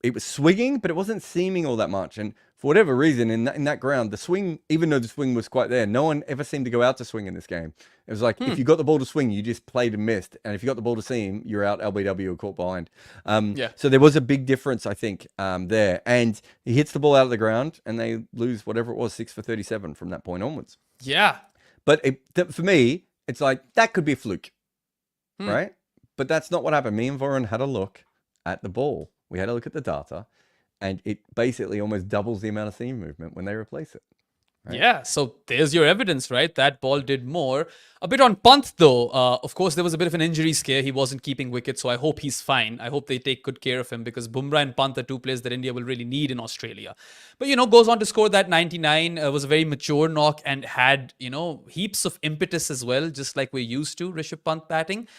it was swinging, but it wasn't seaming all that much. And for whatever reason, in that ground, the swing, even though the swing was quite there, no one ever seemed to go out to swing in this game. It was like, if you got the ball to swing, you just played and missed. And if you got the ball to seam, you're out LBW or caught behind. So there was a big difference, I think, there. And he hits the ball out of the ground and they lose whatever it was, 6 for 37 from that point onwards.
Yeah.
But for me, it's like, that could be a fluke, right? But that's not what happened. Me and Varun had a look at the ball. We had a look at the data, and it basically almost doubles the amount of seam movement when they replace it. Right?
Yeah, so there's your evidence, right? That ball did more. A bit on Pant, though. Of course, there was a bit of an injury scare. He wasn't keeping wickets, so I hope he's fine. I hope they take good care of him because Bumrah and Pant are 2 players that India will really need in Australia. But, goes on to score that 99, was a very mature knock and had, heaps of impetus as well, just like we're used to Rishabh Pant batting.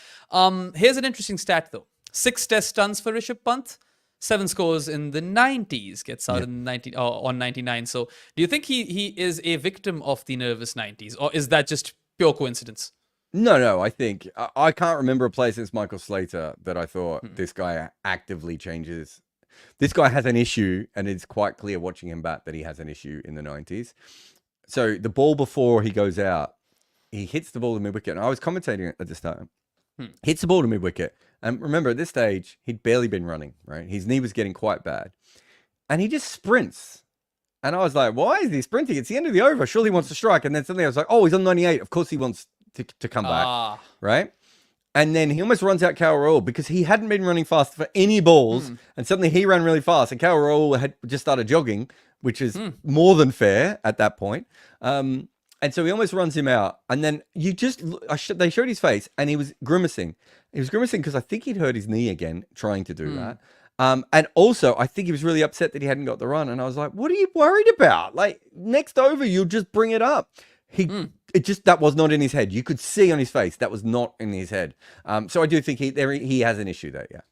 Here's an interesting stat, though. 6 test stuns for Rishabh Pant. 7 scores in the 90s, gets out in on 99. So do you think he is a victim of the nervous 90s, or is that just pure coincidence?
No, I think I can't remember a play since Michael Slater that I thought this guy actively changes. This guy has an issue, and it's quite clear watching him bat that he has an issue in the 90s. So the ball before he goes out, he hits the ball to mid-wicket, and I was commentating at this time. Hits the ball to mid-wicket. And remember, at this stage, he'd barely been running, right? His knee was getting quite bad. And he just sprints. And I was like, why is he sprinting? It's the end of the over. Surely he wants to strike. And then suddenly I was like, oh, he's on 98. Of course he wants to come back, right? And then he almost runs out KL because he hadn't been running fast for any balls. And suddenly he ran really fast. And KL had just started jogging, which is more than fair at that point. And so he almost runs him out. And then they showed his face and he was grimacing. He was grimacing because I think he'd hurt his knee again trying to do that. And also, I think he was really upset that he hadn't got the run. And I was like, what are you worried about? Like, next over, you'll just bring it up. That was not in his head. You could see on his face that was not in his head. So I do think he has an issue there, yeah.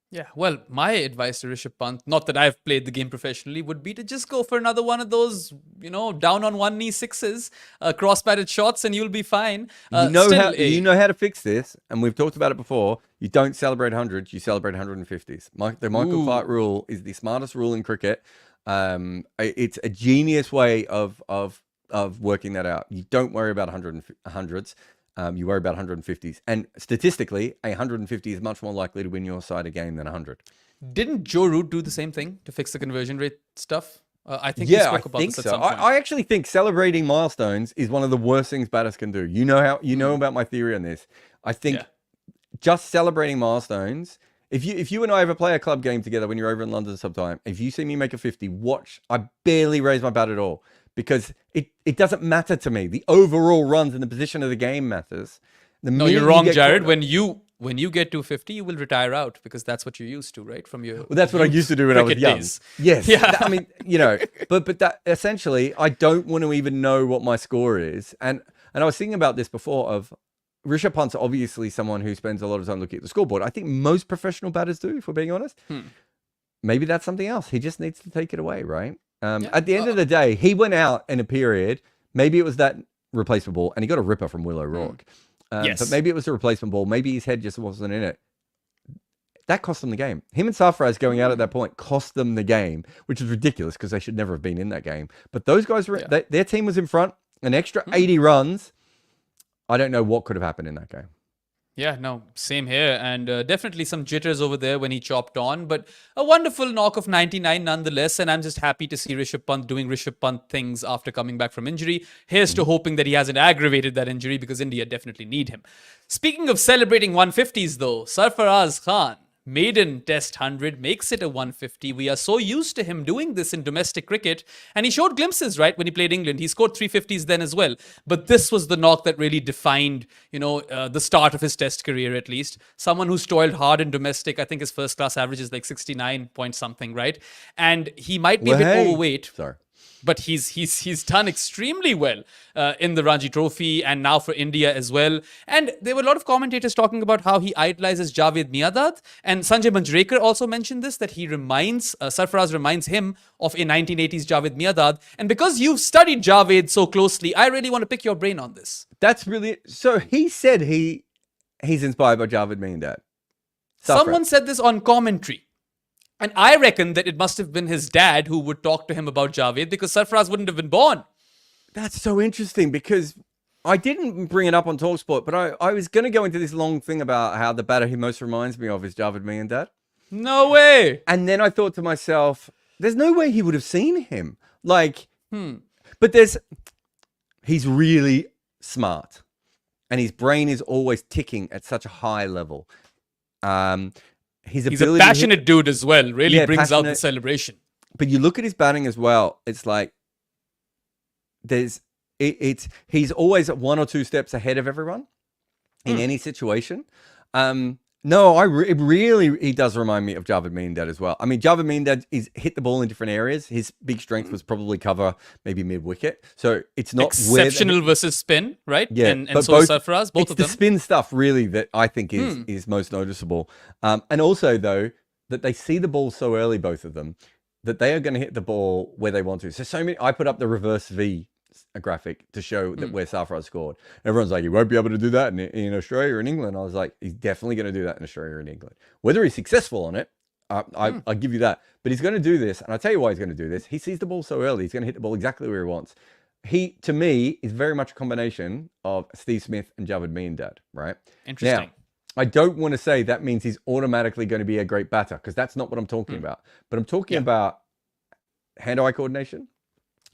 Yeah, well, my advice to Rishabh Pant, not that I've played the game professionally, would be to just go for another one of those, down on one knee sixes, cross-batted shots, and you'll be fine.
You know how to fix this, and we've talked about it before. You don't celebrate 100s, you celebrate 150s. The Michael Clarke rule is the smartest rule in cricket. It's a genius way of working that out. You don't worry about 100s. You worry about 150s. And statistically, a 150 is much more likely to win your side a game than 100.
Didn't Joe Root do the same thing to fix the conversion rate stuff? I think he spoke about this at some point.
I actually think celebrating milestones is one of the worst things batters can do. You know about my theory on this. I think just celebrating milestones. If you and I ever play a club game together when you're over in London sometime, if you see me make a 50, watch. I barely raise my bat at all. Because it doesn't matter to me. The overall runs and the position of the game matters.
No, you're wrong, Jarrod. When you when you get 250, you will retire out because that's what you're used to, right? From your
Well, that's what I used to do when I was
cricket
young.
days.
Yes.
Yeah.
I mean, but that essentially, I don't want to even know what my score is. And I was thinking about this before of Rishabh Pant's obviously someone who spends a lot of time looking at the scoreboard. I think most professional batters do, if we're being honest. Maybe that's something else. He just needs to take it away, right? At the end of the day, he went out in a period. Maybe it was that replacement ball, and he got a ripper from Will O'Rourke.
Yes.
But maybe it was a replacement ball. Maybe his head just wasn't in it. That cost them the game. Him and Sarfaraz going out at that point cost them the game, which is ridiculous because they should never have been in that game. But those guys were their team was in front. An extra 80 runs. I don't know what could have happened in that game.
Yeah, no, same here. And definitely some jitters over there when he chopped on. But a wonderful knock of 99 nonetheless. And I'm just happy to see Rishabh Pant doing Rishabh Pant things after coming back from injury. Here's to hoping that he hasn't aggravated that injury because India definitely need him. Speaking of celebrating 150s though, Sarfaraz Khan, maiden test 100, makes it a 150. We are so used to him doing this in domestic cricket. And he showed glimpses, right, when he played England. He scored 350s then as well. But this was the knock that really defined, the start of his test career at least. Someone who's toiled hard in domestic. I think his first class average is like 69 point something, right? And he might be a bit overweight.
Sorry.
But he's done extremely well in the Ranji Trophy and now for India as well. And there were a lot of commentators talking about how he idolizes Javed Miandad. And Sanjay Manjrekar also mentioned this, that Sarfaraz reminds him of a 1980s Javed Miandad. And because you've studied Javed so closely, I really want to pick your brain on this.
That's really... So he said he's inspired by Javed Miandad.
Someone said this on commentary. And I reckon that it must have been his dad who would talk to him about Javed because Sarfaraz wouldn't have been born.
That's so interesting because I didn't bring it up on TalkSport, but I was going to go into this long thing about how the batter he most reminds me of is Javed Miandad.
No way.
And then I thought to myself, there's no way he would have seen him. But he's really smart and his brain is always ticking at such a high level. He's a
passionate dude as well. Really brings out the celebration.
But you look at his batting as well. It's like he's always 1 or 2 steps ahead of everyone in any situation. He does remind me of Javed Miandad as well. I mean, Javed Miandad is hit the ball in different areas. His big strength was probably cover, maybe mid-wicket. So it's not
exceptional versus spin, right?
Yeah,
and so Sarfaraz, both of them.
It's the spin stuff really that I think is most noticeable. And also though that they see the ball so early, both of them, that they are going to hit the ball where they want to. So many. I put up the reverse V graphic to show that where Sarfaraz scored. Everyone's like, he won't be able to do that in Australia or in England. I was like, he's definitely going to do that in Australia or in England. Whether he's successful on it, I'll give you that. But he's going to do this, and I'll tell you why he's going to do this. He sees the ball so early. He's going to hit the ball exactly where he wants. He, to me, is very much a combination of Steve Smith and Javed Miandad, right?
Interesting.
Now, I don't want to say that means he's automatically going to be a great batter, because that's not what I'm talking about. But I'm talking about hand-eye coordination.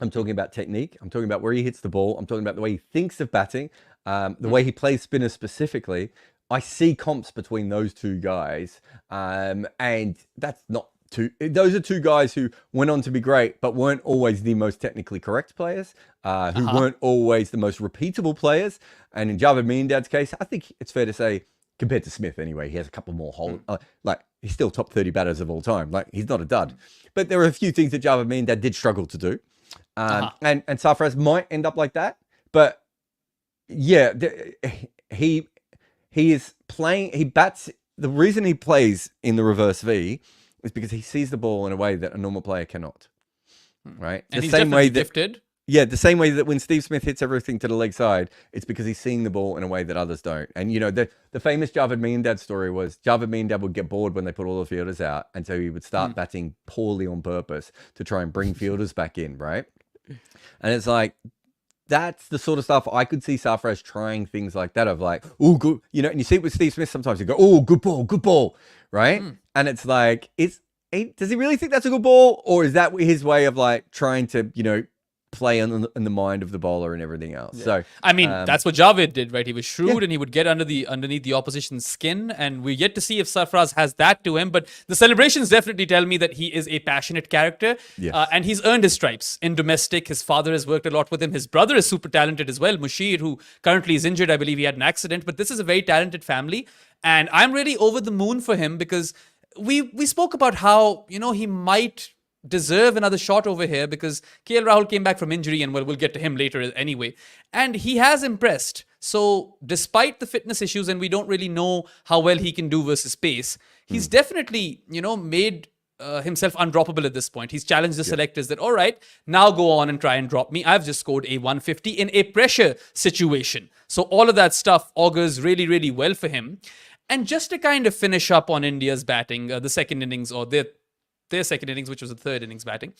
I'm talking about technique. I'm talking about where he hits the ball. I'm talking about the way he thinks of batting, the way he plays spinners specifically. I see comps between those two guys, and that's not two. Those are two guys who went on to be great, but weren't always the most technically correct players, who weren't always the most repeatable players. And in Javed Miandad's case, I think it's fair to say, compared to Smith anyway, he has a couple more holes. He's still top 30 batters of all time. Like, he's not a dud. But there are a few things that Javed Miandad did struggle to do. And Sarfaraz might end up like that, but yeah, he is playing. He bats. The reason he plays in the reverse V is because he sees the ball in a way that a normal player cannot. Right,
and the same way that gifted.
Yeah, the same way that when Steve Smith hits everything to the leg side, it's because he's seeing the ball in a way that others don't. And you know, the famous Javed Miandad story was Javed Miandad would get bored when they put all the fielders out, and so he would start batting poorly on purpose to try and bring fielders back in, right? And it's like, that's the sort of stuff I could see Sarfaraz trying things like that of like, oh, good, you know, and you see it with Steve Smith sometimes, you go, oh, good ball, right? And it's like, does he really think that's a good ball? Or is that his way of like trying to, you know, play in the mind of the bowler and everything else? So
I mean, that's what Javed did, right? He was shrewd and he would get underneath the opposition's skin, and we're yet to see if Sarfaraz has that to him. But the celebrations definitely tell me that he is a passionate character, and he's earned his stripes in domestic. His father has worked a lot with him. His brother is super talented as well, Mushir, who currently is injured. I believe he had an accident, but this is a very talented family. And I'm really over the moon for him because we spoke about how, he might deserve another shot over here because KL Rahul came back from injury, and we'll get to him later anyway. And he has impressed. So despite the fitness issues, and we don't really know how well he can do versus pace, he's definitely, made himself undroppable at this point. He's challenged the selectors that, all right, now go on and try and drop me. I've just scored a 150 in a pressure situation. So all of that stuff augurs really, really well for him. And just to kind of finish up on India's batting, the second innings, or their second innings, which was the third innings batting,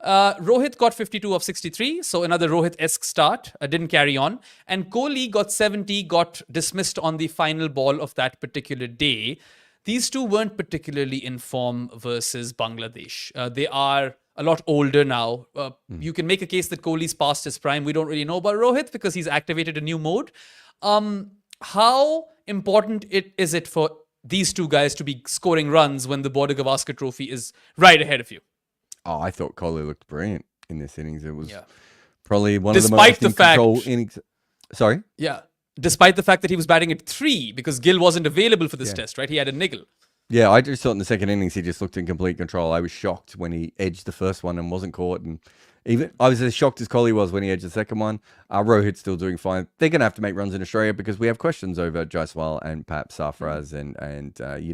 Rohit got 52 of 63, so another Rohit-esque start, didn't carry on. And Kohli got 70, got dismissed on the final ball of that particular day. These two weren't particularly in form versus Bangladesh. They are a lot older now. You can make a case that Kohli's past his prime. We don't really know about Rohit because he's activated a new mode. How important is it for these two guys to be scoring runs when the Border Gavaskar Trophy is right ahead of you?
Oh, I thought Kohli looked brilliant in this innings. It was probably one of the
Despite
most control innings. Sorry?
Yeah. Despite the fact that he was batting at 3 because Gill wasn't available for this test, right? He had a niggle.
Yeah, I just thought in the second innings he just looked in complete control. I was shocked when he edged the first one and wasn't caught. And even I was as shocked as Kohli was when he edged the second one. Rohit's still doing fine. They're going to have to make runs in Australia because we have questions over Jaiswal and perhaps Sarfaraz and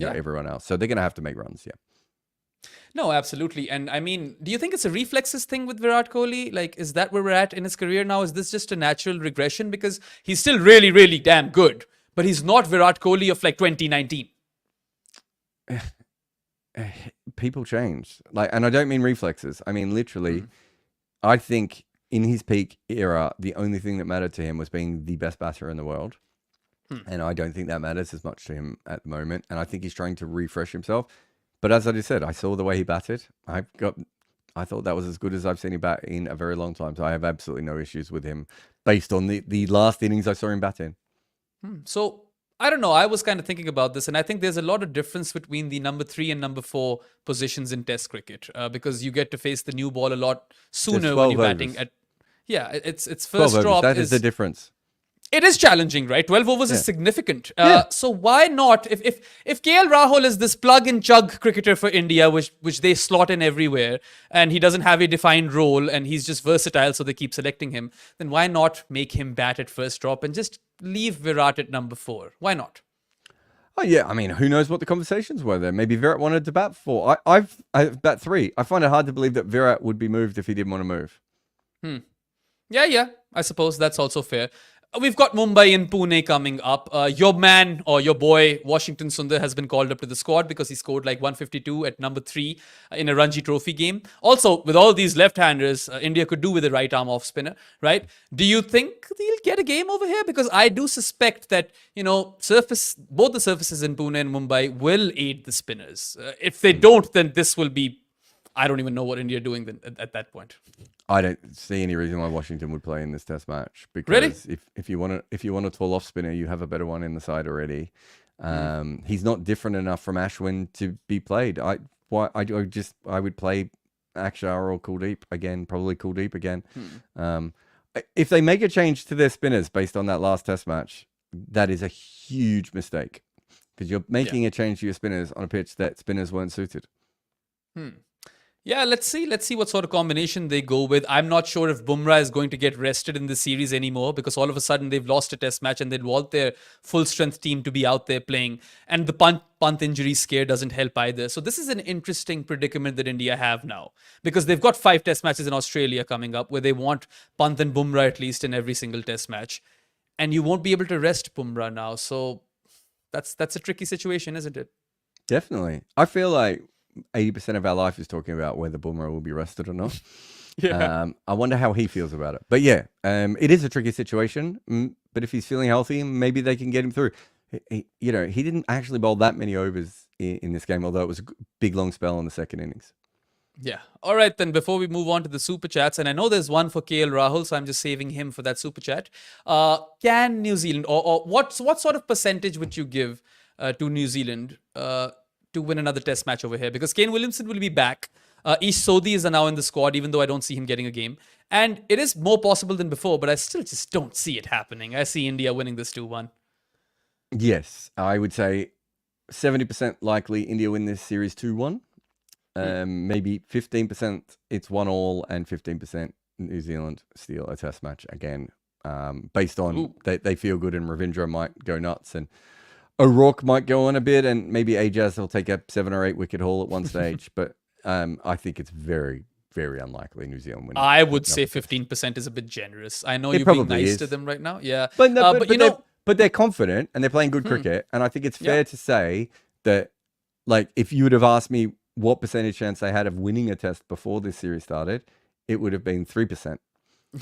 everyone else. So they're going to have to make runs,
No, absolutely. And I mean, do you think it's a reflexes thing with Virat Kohli? Like, is that where we're at in his career now? Is this just a natural regression? Because he's still really, really damn good, but he's not Virat Kohli of like 2019.
People change. And I don't mean reflexes. I mean, literally, I think in his peak era, the only thing that mattered to him was being the best batter in the world. And I don't think that matters as much to him at the moment. And I think he's trying to refresh himself. But as I just said, I saw the way he batted. I thought that was as good as I've seen him bat in a very long time. So I have absolutely no issues with him based on the last innings I saw him bat in.
So I don't know. I was kind of thinking about this, and I think there's a lot of difference between the number 3 and number 4 positions in Test cricket because you get to face the new ball a lot sooner when you're batting at. Yeah, it's first drop.
That is the difference.
It is challenging, right? 12 overs is significant. So why not? If KL Rahul is this plug and chug cricketer for India, which they slot in everywhere, and he doesn't have a defined role, and he's just versatile, so they keep selecting him, then why not make him bat at first drop and just leave Virat at number 4? Why not?
Oh yeah, I mean, who knows what the conversations were there? Maybe Virat wanted to bat 4. I bat 3. I find it hard to believe that Virat would be moved if he didn't want to move.
Yeah. I suppose that's also fair. We've got Mumbai and Pune coming up. Your man or your boy, Washington Sundar, has been called up to the squad because he scored like 152 at number 3 in a Ranji Trophy game. Also, with all these left-handers, India could do with a right-arm off-spinner, right? Do you think he'll get a game over here? Because I do suspect that, both the surfaces in Pune and Mumbai will aid the spinners. If they don't, then this will be, I don't even know what India are doing then at that point.
I don't see any reason why Washington would play in this Test match because
really?
if you want a tall off spinner, you have a better one in the side already. He's not different enough from Ashwin to be played. I would play Akshar or Kuldeep again, probably Kuldeep again. If they make a change to their spinners based on that last Test match, that is a huge mistake because you're making a change to your spinners on a pitch that spinners weren't suited.
Yeah, let's see what sort of combination they go with. I'm not sure if Bumrah is going to get rested in this series anymore because all of a sudden they've lost a Test match and they'd want their full-strength team to be out there playing. And the Pant injury scare doesn't help either. So this is an interesting predicament that India have now because they've got 5 Test matches in Australia coming up where they want Pant and Bumrah at least in every single Test match. And you won't be able to rest Bumrah now. So that's a tricky situation, isn't it?
Definitely. I feel like 80% of our life is talking about whether Bumrah will be rested or not. I wonder how he feels about it. But yeah, it is a tricky situation. But if he's feeling healthy, maybe they can get him through. He didn't actually bowl that many overs in this game, although it was a big long spell in the second innings.
Yeah. All right, then before we move on to the super chats, and I know there's one for KL Rahul, so I'm just saving him for that super chat. Can New Zealand, or what sort of percentage would you give to New Zealand to win another Test match over here? Because Kane Williamson will be back. Ish Southee is now in the squad, even though I don't see him getting a game. And it is more possible than before, but I still just don't see it happening. I see India winning this 2-1.
Yes, I would say 70% likely India win this series 2-1. Maybe 15% it's 1-1 and 15% New Zealand steal a test match again. Based on they feel good and Ravindra might go nuts and O'Rourke might go on a bit and maybe Ajaz will take a 7 or 8 wicket haul at one stage. But I think it's very, very unlikely New Zealand win.
I would say 15% is a bit generous. I know
It
you're being
probably
nice
is.
to them right now. Yeah.
But
you know,
but they're confident and they're playing good cricket. And I think it's fair to say that, like, if you would have asked me what percentage chance they had of winning a test before this series started, it would have been 3%.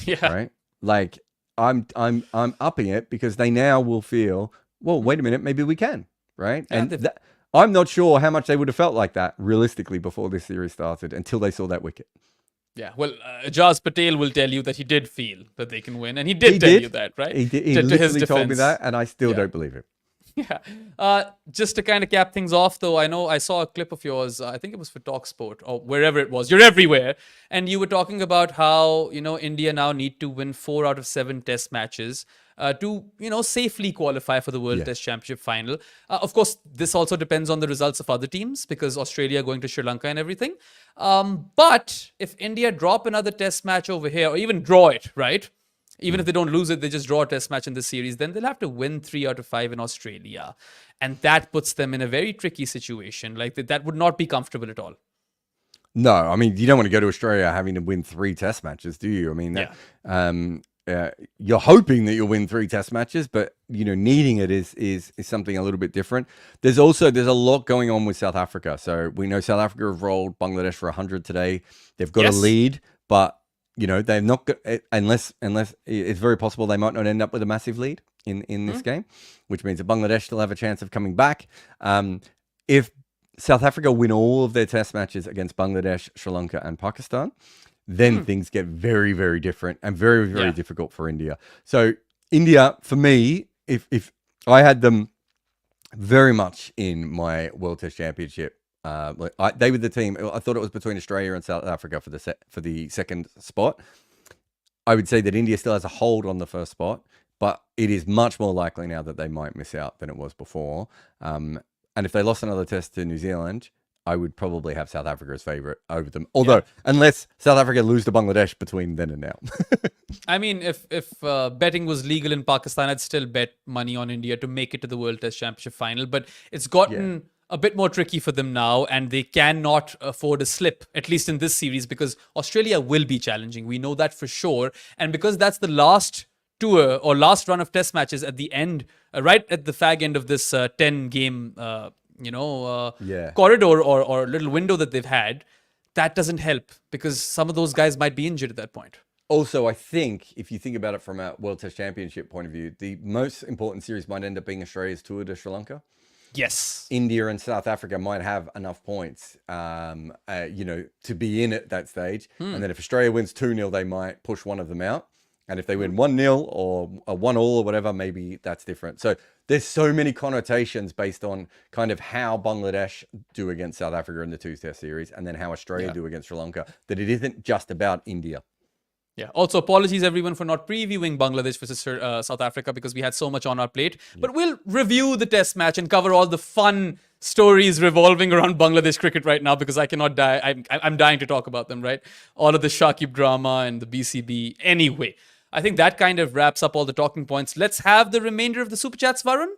Yeah.
Right? Like, I'm upping it because they now will feel, well, wait a minute, maybe we can. Right?
Yeah,
And I'm not sure how much they would have felt like that realistically before this series started until they saw that wicket.
Yeah, well, Ajaz Patel will tell you that he did feel that they can win, and he did tell you that, right?
He did. He
to his
literally told me
defense.
that, and I still don't believe it.
Yeah. Just to kind of cap things off, though, I know I saw a clip of yours. I think it was for TalkSport or wherever it was. You're everywhere, and you were talking about how India now need to win 4 out of 7 Test matches to safely qualify for the World Test Championship final. Of course, this also depends on the results of other teams because Australia are going to Sri Lanka and everything. But if India drop another Test match over here, or even draw it, right? Even if they don't lose it, they just draw a test match in this series, then they'll have to win 3 out of 5 in Australia. And that puts them in a very tricky situation. Like, that would not be comfortable at all.
No, I mean, you don't want to go to Australia having to win 3 test matches, do you? I mean, you're hoping that you'll win 3 test matches, but, needing it is something a little bit different. There's a lot going on with South Africa. So we know South Africa have rolled Bangladesh for 100 today. They've got a lead, but they're not unless it's very possible they might not end up with a massive lead in this game, which means that Bangladesh still have a chance of coming back. If South Africa win all of their test matches against Bangladesh, Sri Lanka, and Pakistan, then things get very, very different and very, very difficult for India. So India, for me, if I had them very much in my World Test Championship. They were the team. I thought it was between Australia and South Africa for the second spot. I would say that India still has a hold on the first spot, but it is much more likely now that they might miss out than it was before. And if they lost another test to New Zealand, I would probably have South Africa as favourite over them. Although, unless South Africa lose to Bangladesh between then and now.
I mean, if betting was legal in Pakistan, I'd still bet money on India to make it to the World Test Championship final. But it's gotten a bit more tricky for them now, and they cannot afford a slip, at least in this series, because Australia will be challenging. We know that for sure. And because that's the last tour or last run of Test matches at the end, right at the fag end of this 10-game corridor or little window that they've had, that doesn't help because some of those guys might be injured at that point.
Also, I think if you think about it from a World Test Championship point of view, the most important series might end up being Australia's tour to Sri Lanka.
Yes.
India and South Africa might have enough points, to be in at that stage. And then if Australia wins 2-0, they might push one of them out. And if they win 1-0 or a 1-1 or whatever, maybe that's different. So there's so many connotations based on kind of how Bangladesh do against South Africa in the 2 Test series and then how Australia do against Sri Lanka, that it isn't just about India.
Yeah. Also, apologies everyone for not previewing Bangladesh versus South Africa because we had so much on our plate. But we'll review the Test match and cover all the fun stories revolving around Bangladesh cricket right now because I cannot die. I'm dying to talk about them, right? All of the Shakib drama and the BCB. Anyway, I think that kind of wraps up all the talking points. Let's have the remainder of the Super Chats, Varun.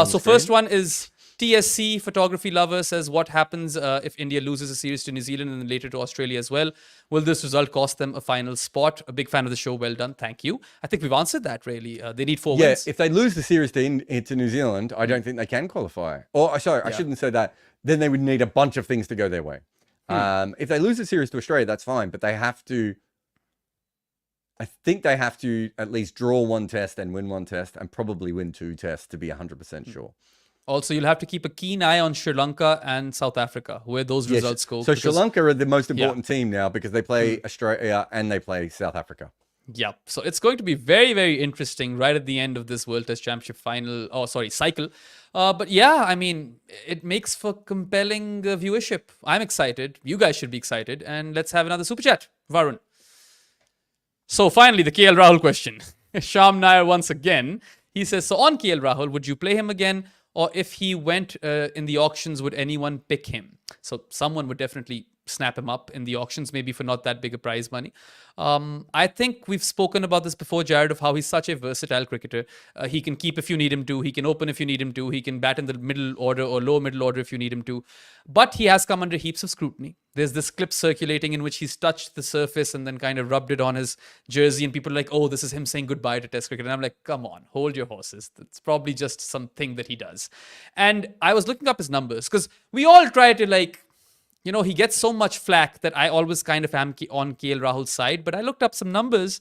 So first one is TSC Photography Lover says, what happens if India loses a series to New Zealand and then later to Australia as well? Will this result cost them a final spot? A big fan of the show. Well done. Thank you. I think we've answered that, really. They need 4 wins.
Yeah, if they lose the series to New Zealand, I don't think they can qualify. Or, sorry, I shouldn't say that. Then they would need a bunch of things to go their way. If they lose the series to Australia, that's fine. But they have to... I think they have to at least draw 1 test and win 1 test and probably win 2 tests to be 100% sure.
Also, you'll have to keep a keen eye on Sri Lanka and South Africa, where those results go.
So Sri Lanka are the most important team now because they play Australia and they play South Africa.
Yeah, so it's going to be very, very interesting right at the end of this World Test Championship cycle. But yeah, I mean, it makes for compelling viewership. I'm excited. You guys should be excited. And let's have another Super Chat. Varun. So finally, the KL Rahul question. Sham Nair once again. He says, so on KL Rahul, would you play him again? Or if he went in the auctions, would anyone pick him? So someone would definitely snap him up in the auctions, maybe for not that big a prize money. I think we've spoken about this before, Jarrod, of how he's such a versatile cricketer. He can keep if you need him to. He can open if you need him to. He can bat in the middle order or low middle order if you need him to. But he has come under heaps of scrutiny. There's this clip circulating in which he's touched the surface and then kind of rubbed it on his jersey. And people are like, oh, this is him saying goodbye to Test cricket. And I'm like, come on, hold your horses. It's probably just something that he does. And I was looking up his numbers because we all try to like, you know, he gets so much flack that I always kind of am on KL Rahul's side. But I looked up some numbers,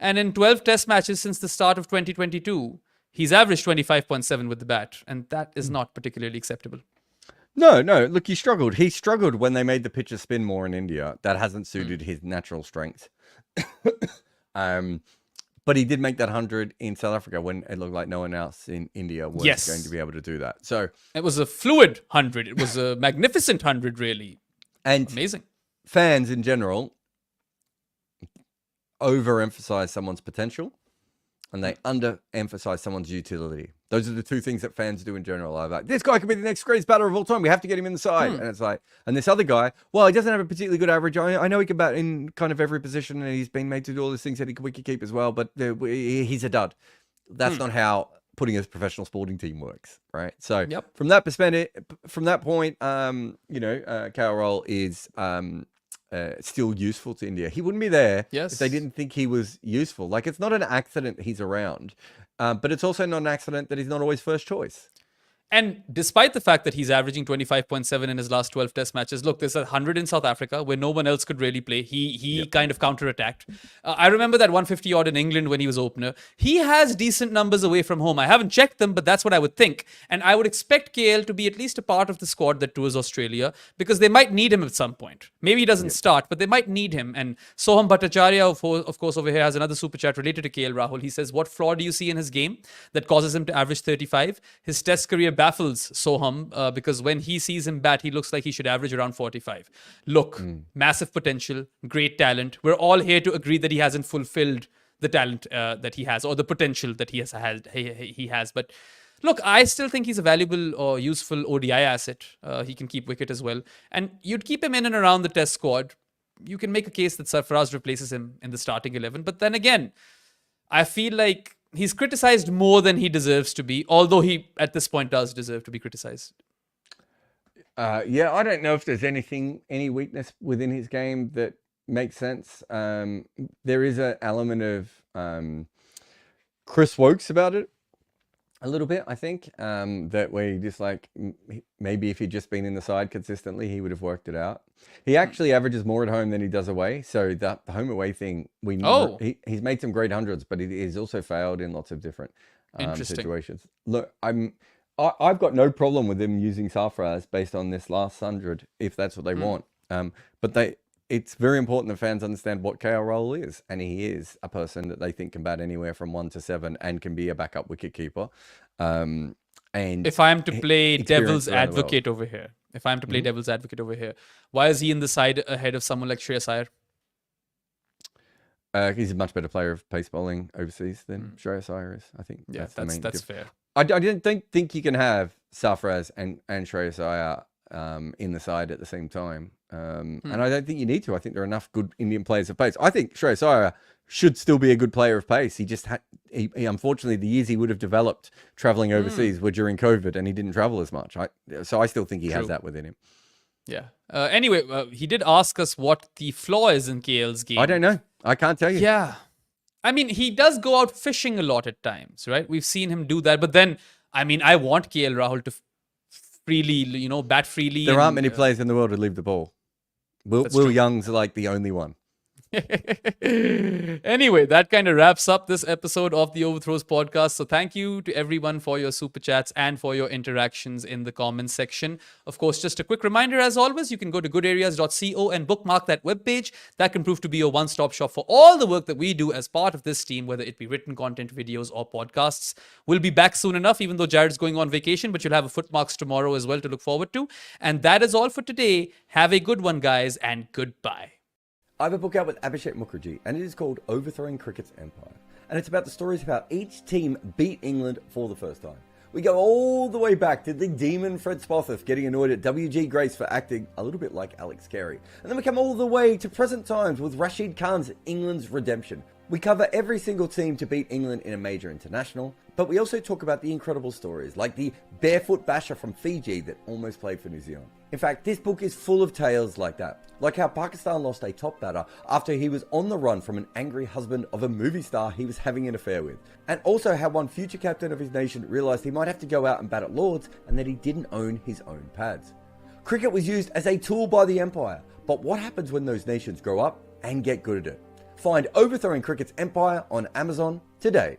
and in 12 test matches since the start of 2022, he's averaged 25.7 with the bat. And that is not particularly acceptable.
No. Look, he struggled. He struggled when they made the pitches spin more in India. That hasn't suited his natural strengths. But he did make that 100 in South Africa when it looked like no one else in India was going to be able to do that. So
it was a fluid 100. It was a magnificent 100, really.
And
amazing.
Fans in general overemphasize someone's potential and they underemphasize someone's utility. Those are the two things that fans do in general. I'm like, this guy could be the next greatest batter of all time. We have to get him in the side. And it's like, and this other guy, well, he doesn't have a particularly good average. I know he can bat in kind of every position and he's been made to do all these things that he can wicket keep as well, but he's a dud. That's not how putting a professional sporting team works, right? So from that perspective, from that point, KL Rahul is still useful to India. He wouldn't be there if they didn't think he was useful. Like, it's not an accident he's around, but it's also not an accident that he's not always first choice.
And despite the fact that he's averaging 25.7 in his last 12 test matches, look, there's 100 in South Africa where no one else could really play. He kind of counterattacked. I remember that 150 odd in England when he was opener. He has decent numbers away from home. I haven't checked them, but that's what I would think. And I would expect KL to be at least a part of the squad that tours Australia because they might need him at some point. Maybe he doesn't start, but they might need him. And Soham Bhattacharya, of course, over here has another super chat related to KL Rahul. He says, what flaw do you see in his game that causes him to average 35? His test career baffles Soham because when he sees him bat, he looks like he should average around 45. Look, massive potential, great talent. We're all here to agree that he hasn't fulfilled the talent that he has or the potential that he has. But look, I still think he's a valuable or useful ODI asset. He can keep wicket as well. And you'd keep him in and around the test squad. You can make a case that Sarfaraz replaces him in the starting 11. But then again, I feel like he's criticized more than he deserves to be, although he, at this point, does deserve to be criticized.
I don't know if there's any weakness within his game that makes sense. There is an element of Chris Wokes about it a little bit, I think, that we just like, maybe if he'd just been in the side consistently, he would have worked it out. He actually averages more at home than he does away. So the home away thing, he's made some great hundreds, but he's also failed in lots of different situations. Look, I've got no problem with them using Sarfaraz based on this last 100, if that's what they want. But it's very important that fans understand what KL Rahul is. And he is a person that they think can bat anywhere from 1 to 7 and can be a backup wicketkeeper. And
if I am to play devil's advocate over here, why is he in the side ahead of someone like Shreyas Iyer?
He's a much better player of pace bowling overseas than Shreyas Iyer is. I think
that's fair.
I didn't think you can have Sarfaraz and Shreyas Iyer in the side at the same time. And I don't think you need to. I think there are enough good Indian players of pace. I think Shreyas Iyer should still be a good player of pace. He just he unfortunately, the years he would have developed traveling overseas were during COVID and he didn't travel as much. So I still think he has that within him.
Yeah. Anyway, he did ask us what the flaw is in KL's game.
I don't know. I can't tell you.
Yeah. I mean, he does go out fishing a lot at times, right? We've seen him do that. But then, I mean, I want KL Rahul to freely, bat freely.
There aren't many players in the world who leave the ball. Will Young's like the only one.
Anyway, that kind of wraps up this episode of the Overthrows podcast. So thank you to everyone for your super chats and for your interactions in the comments section. Of course, just a quick reminder, as always, you can go to goodareas.co and bookmark that webpage. That can prove to be your one-stop shop for all the work that we do as part of this team, whether it be written content, videos, or podcasts. We'll be back soon enough, even though Jarrod's going on vacation, but you'll have a footmarks tomorrow as well to look forward to. And that is all for today. Have a good one, guys, and goodbye.
I have a book out with Abhishek Mukherjee, and it is called Overthrowing Cricket's Empire.
and it's about the stories of how each team beat England for the first time. We go all the way back to the demon Fred Spofforth getting annoyed at W.G. Grace for acting a little bit like Alex Carey. And then we come all the way to present times with Rashid Khan's England's redemption. We cover every single team to beat England in a major international, but we also talk about the incredible stories like the barefoot basher from Fiji that almost played for New Zealand. In fact, this book is full of tales like that. Like how Pakistan lost a top batter after he was on the run from an angry husband of a movie star he was having an affair with. And also how one future captain of his nation realised he might have to go out and bat at Lords and that he didn't own his own pads. Cricket was used as a tool by the empire, but what happens when those nations grow up and get good at it? Find Overthrowing Cricket's Empire on Amazon today.